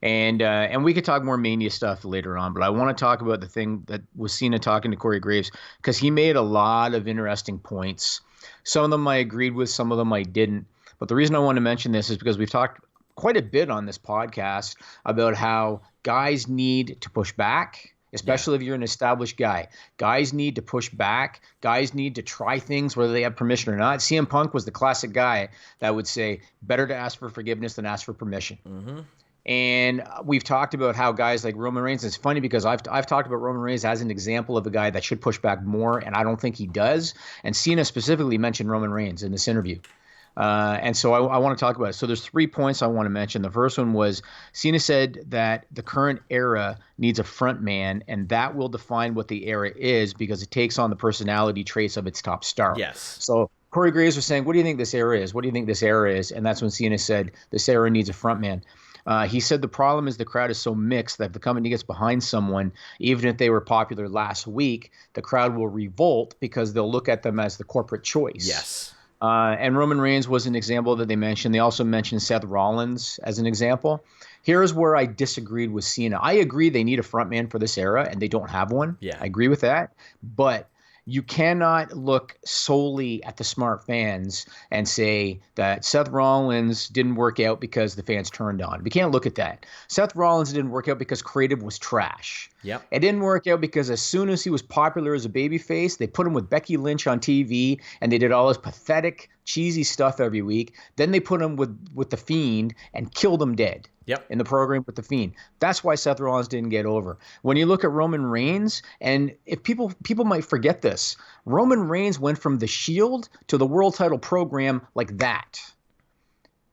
and we could talk more Mania stuff later on. But I want to talk about the thing that was Cena talking to Corey Graves, because he made a lot of interesting points. Some of them I agreed with, some of them I didn't. But the reason I want to mention this is because we've talked quite a bit on this podcast about how guys need to push back, especially if you're an established guy. Guys need to push back. Guys need to try things whether they have permission or not. CM Punk was the classic guy that would say, better to ask for forgiveness than ask for permission. Mm-hmm. And we've talked about how guys like Roman Reigns, it's funny because I've talked about Roman Reigns as an example of a guy that should push back more, and I don't think he does. And Cena specifically mentioned Roman Reigns in this interview. And so I want to talk about it. So there's 3 points I want to mention. The first one was Cena said that the current era needs a front man, and that will define what the era is because it takes on the personality traits of its top star. Yes. So Corey Graves was saying, what do you think this era is? What do you think this era is? And that's when Cena said this era needs a front man. He said the problem is the crowd is so mixed that if the company gets behind someone, even if they were popular last week, the crowd will revolt because they'll look at them as the corporate choice. Yes. And Roman Reigns was an example that they mentioned. They also mentioned Seth Rollins as an example. Here's where I disagreed with Cena. I agree they need a frontman for this era, and they don't have one. Yeah. I agree with that. But you cannot look solely at the smart fans and say that Seth Rollins didn't work out because the fans turned on. We can't look at that. Seth Rollins didn't work out because creative was trash. Yep. It didn't work out because as soon as he was popular as a babyface, they put him with Becky Lynch on TV, and they did all this pathetic, cheesy stuff every week. Then they put him with The Fiend and killed him dead. Yep. In the program with The Fiend. That's why Seth Rollins didn't get over. When you look at Roman Reigns, and if people might forget this, Roman Reigns went from the Shield to the world title program like that.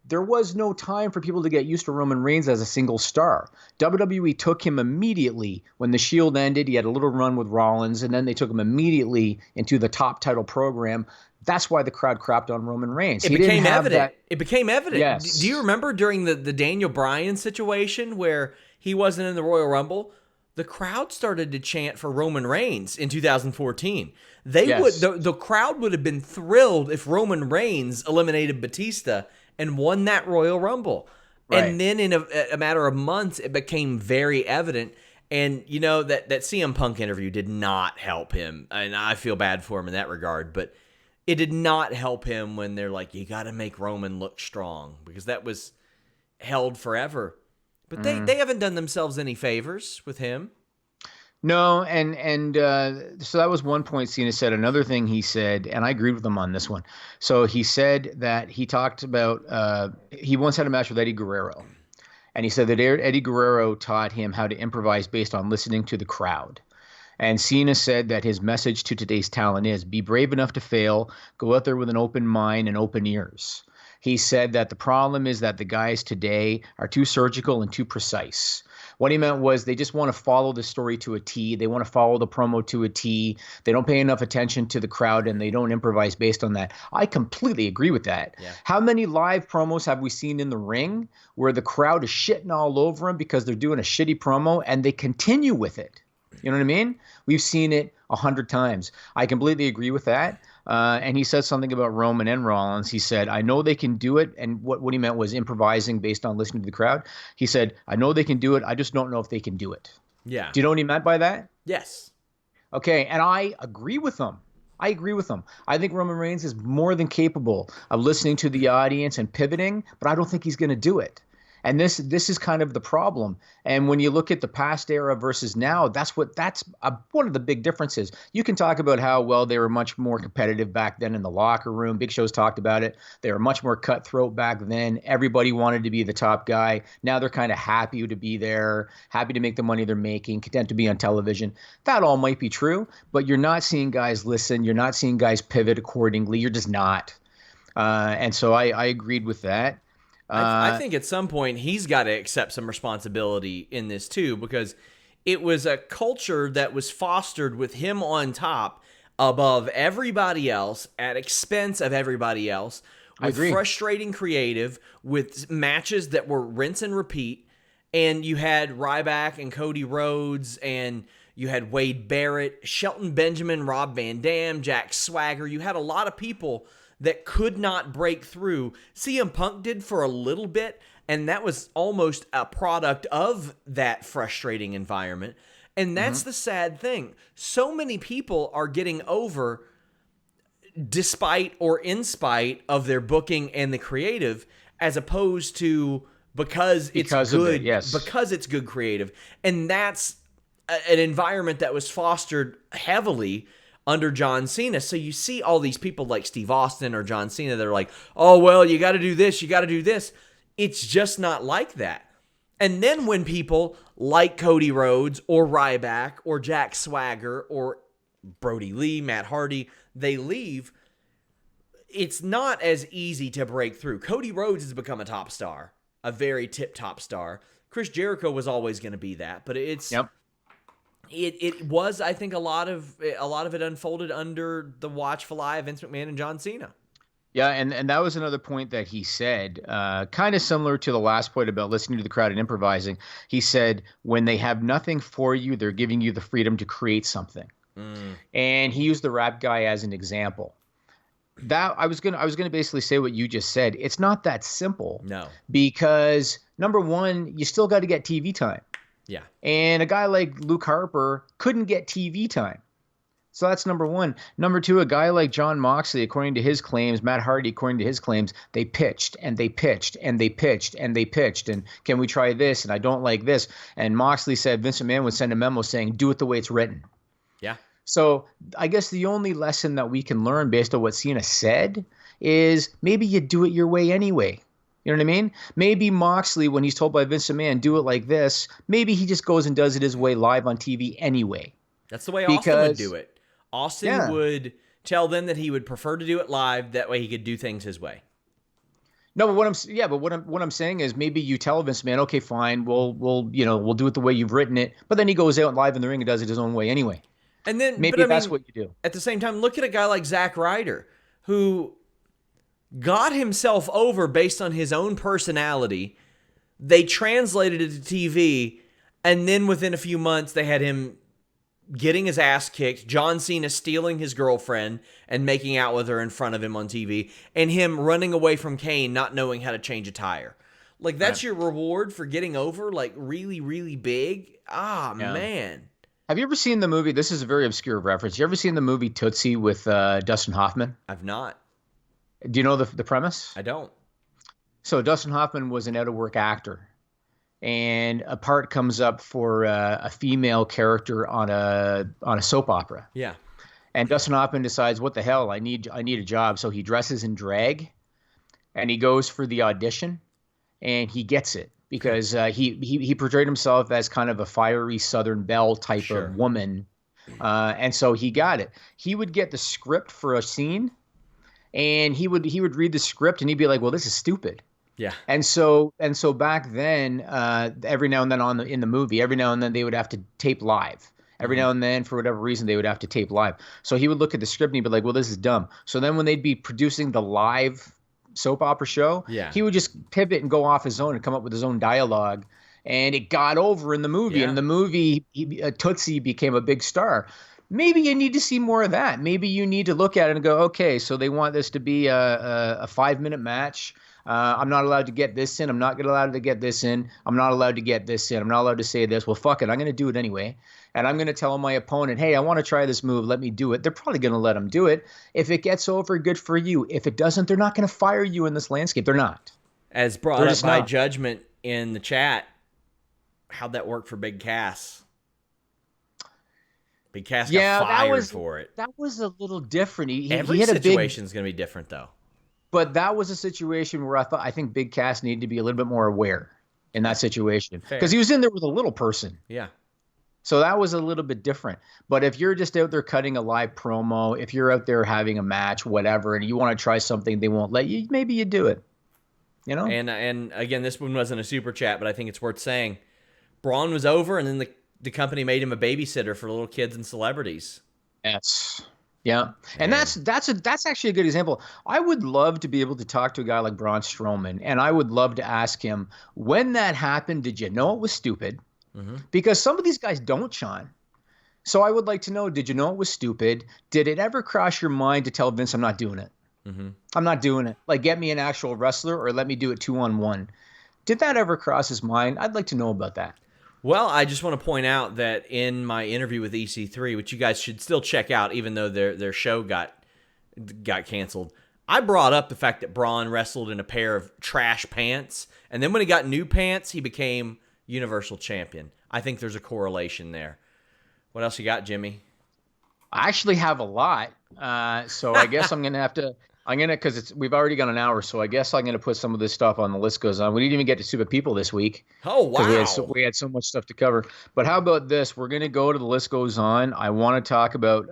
There was no time for people to get used to Roman Reigns as a single star. WWE took him immediately when the Shield ended. He had a little run with Rollins, and then they took him immediately into the top title program. That's why the crowd crapped on Roman Reigns. It became evident. It became evident. Yes. Do you remember during the Daniel Bryan situation where he wasn't in the Royal Rumble? The crowd started to chant for Roman Reigns in 2014. The crowd would have been thrilled if Roman Reigns eliminated Batista and won that Royal Rumble. Right. And then in a matter of months, it became very evident. And, you know, that CM Punk interview did not help him. And I feel bad for him in that regard. But it did not help him when they're like, you got to make Roman look strong, because that was held forever. But they haven't done themselves any favors with him. No, and so that was one point Cena said. Another thing he said, and I agreed with him on this one. So he said that he talked about he once had a match with Eddie Guerrero. And he said that Eddie Guerrero taught him how to improvise based on listening to the crowd. And Cena said that his message to today's talent is be brave enough to fail, go out there with an open mind and open ears. He said that the problem is that the guys today are too surgical and too precise. What he meant was they just want to follow the story to a T. They want to follow the promo to a T. They don't pay enough attention to the crowd, and they don't improvise based on that. I completely agree with that. Yeah. How many live promos have we seen in the ring where the crowd is shitting all over them because they're doing a shitty promo, and they continue with it? You know what I mean? We've seen it 100 times. I completely agree with that. And he said something about Roman and Rollins. He said, I know they can do it. And what he meant was improvising based on listening to the crowd. He said, I know they can do it. I just don't know if they can do it. Yeah. Do you know what he meant by that? Yes. Okay. And I agree with him. I think Roman Reigns is more than capable of listening to the audience and pivoting, but I don't think he's going to do it. And this is kind of the problem. And when you look at the past era versus now, that's one of the big differences. You can talk about how, well, they were much more competitive back then in the locker room. Big Show's talked about it. They were much more cutthroat back then. Everybody wanted to be the top guy. Now they're kind of happy to be there, happy to make the money they're making, content to be on television. That all might be true, but you're not seeing guys listen. You're not seeing guys pivot accordingly. You're just not. And so I agreed with that. I think at some point he's got to accept some responsibility in this too, because it was a culture that was fostered with him on top above everybody else at expense of everybody else with frustrating creative, with matches that were rinse and repeat. And you had Ryback and Cody Rhodes, and you had Wade Barrett, Shelton Benjamin, Rob Van Dam, Jack Swagger. You had a lot of people that could not break through. CM Punk did for a little bit, and that was almost a product of that frustrating environment. And that's the sad thing. So many people are getting over despite or in spite of their booking and the creative, as opposed to because it's good, because it's good creative. And that's an environment that was fostered heavily under John Cena. So you see all these people like Steve Austin or John Cena that are like, oh, well, you got to do this, you got to do this. It's just not like that. And then when people like Cody Rhodes or Ryback or Jack Swagger or Brody Lee, Matt Hardy, they leave, it's not as easy to break through. Cody Rhodes has become a top star, a very tip-top star. Chris Jericho was always going to be that, but it's it was, I think, a lot of it unfolded under the watchful eye of Vince McMahon and John Cena. Yeah, and that was another point that he said, kind of similar to the last point about listening to the crowd and improvising. He said, when they have nothing for you, they're giving you the freedom to create something. And he used the rap guy as an example. That I was gonna basically say what you just said. It's not that simple. No. Because number one, you still got to get TV time. Yeah. And a guy like Luke Harper couldn't get TV time. So that's number one. Number two, a guy like Jon Moxley, according to his claims, Matt Hardy, according to his claims, they pitched and they pitched and they pitched and they pitched. And can we try this? And I don't like this. And Moxley said Vince McMahon would send a memo saying, do it the way it's written. Yeah. So I guess the only lesson that we can learn based on what Cena said is maybe you do it your way anyway. You know what I mean? Maybe Moxley, when he's told by Vince McMahon, do it like this, maybe he just goes and does it his way live on TV anyway. That's the way Austin would do it. Austin would tell them that he would prefer to do it live. That way he could do things his way. No, but what I'm saying is maybe you tell Vince McMahon, okay, fine, we'll do it the way you've written it, but then he goes out live in the ring and does it his own way anyway. And then maybe that's what you do. At the same time, look at a guy like Zack Ryder, who got himself over based on his own personality. They translated it to TV, and then within a few months, they had him getting his ass kicked, John Cena stealing his girlfriend and making out with her in front of him on TV, and him running away from Kane, not knowing how to change a tire. Like, that's your reward for getting over, like, really, really big? Man. Have you ever seen the movie? This is a very obscure reference. You ever seen the movie Tootsie with Dustin Hoffman? I've not. Do you know the premise? I don't. So Dustin Hoffman was an out-of-work actor, and a part comes up for a female character on a soap opera. Yeah. And Dustin Hoffman decides, what the hell? I need a job. So he dresses in drag, and he goes for the audition, and he gets it. Because he portrayed himself as kind of a fiery Southern Belle type of woman. And so he got it. He would get the script for a scene, and he would read the script, and he'd be like, well, this is stupid. Yeah. And so back then, every now and then in the movie, every now and then they would have to tape live. Every now and then, for whatever reason, they would have to tape live. So he would look at the script, and he'd be like, well, this is dumb. So then when they'd be producing the live soap opera show, he would just pivot and go off his own and come up with his own dialogue, and it got over in the movie. And the movie, Tootsie became a big star. Maybe you need to see more of that. Maybe you need to look at it and go, okay, so they want this to be a 5-minute match. I'm not allowed to get this in. I'm not allowed to get this in. I'm not allowed to get this in. I'm not allowed to say this. Well, fuck it. I'm going to do it anyway. And I'm going to tell my opponent, hey, I want to try this move. Let me do it. They're probably going to let him do it. If it gets over, good for you. If it doesn't, they're not going to fire you in this landscape. They're not. As brought up by Judgment in the chat, how'd that work for Big Cass? Big Cass got fired for it. That was a little different. Every situation's going to be different, though. But that was a situation where I think Big Cass needed to be a little bit more aware in that situation. Because he was in there with a little person. Yeah. So that was a little bit different. But if you're just out there cutting a live promo, if you're out there having a match, whatever, and you want to try something they won't let you, maybe you do it. You know? And again, this one wasn't a super chat, but I think it's worth saying. Braun was over, and then the company made him a babysitter for little kids and celebrities. Yes. Yeah, and Man. that's actually a good example. I would love to be able to talk to a guy like Braun Strowman, and I would love to ask him, when that happened, did you know it was stupid? Mm-hmm. Because some of these guys don't, Sean. So I would like to know, did you know it was stupid? Did it ever cross your mind to tell Vince, I'm not doing it? Mm-hmm. I'm not doing it. Like, get me an actual wrestler or let me do it 2-on-1. Did that ever cross his mind? I'd like to know about that. Well, I just want to point out that in my interview with EC3, which you guys should still check out, even though their show got canceled, I brought up the fact that Braun wrestled in a pair of trash pants, and then when he got new pants, he became Universal Champion. I think there's a correlation there. What else you got, Jimmy? I actually have a lot. So I guess because we've already got an hour, so I guess I'm gonna put some of this stuff on the list goes on. We didn't even get to Super People this week Oh, because wow. we had so much stuff to cover. But how about this? We're gonna go to the list goes on. I want to talk about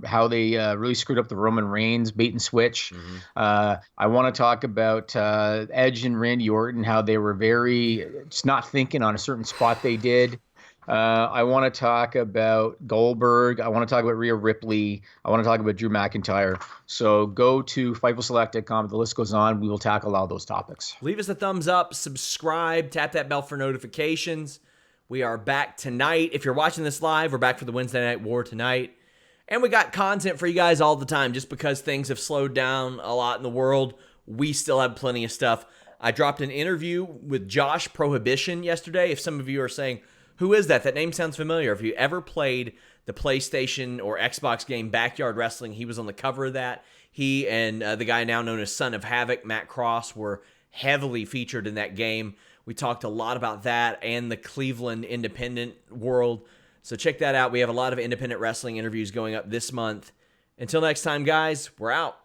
how they really screwed up the Roman Reigns bait and switch. Mm-hmm. I want to talk about Edge and Randy Orton, how they were very just not thinking on a certain spot they did. I want to talk about Goldberg. I want to talk about Rhea Ripley. I want to talk about Drew McIntyre. So go to FightfulSelect.com. The list goes on. We will tackle all those topics. Leave us a thumbs up, subscribe, tap that bell for notifications. We are back tonight. If you're watching this live, we're back for the Wednesday Night War tonight. And we got content for you guys all the time. Just because things have slowed down a lot in the world, we still have plenty of stuff. I dropped an interview with Josh Prohibition yesterday. If some of you are saying, who is that? That name sounds familiar. If you ever played the PlayStation or Xbox game Backyard Wrestling, he was on the cover of that. He and the guy now known as Son of Havoc, Matt Cross, were heavily featured in that game. We talked a lot about that and the Cleveland independent world. So check that out. We have a lot of independent wrestling interviews going up this month. Until next time, guys, we're out.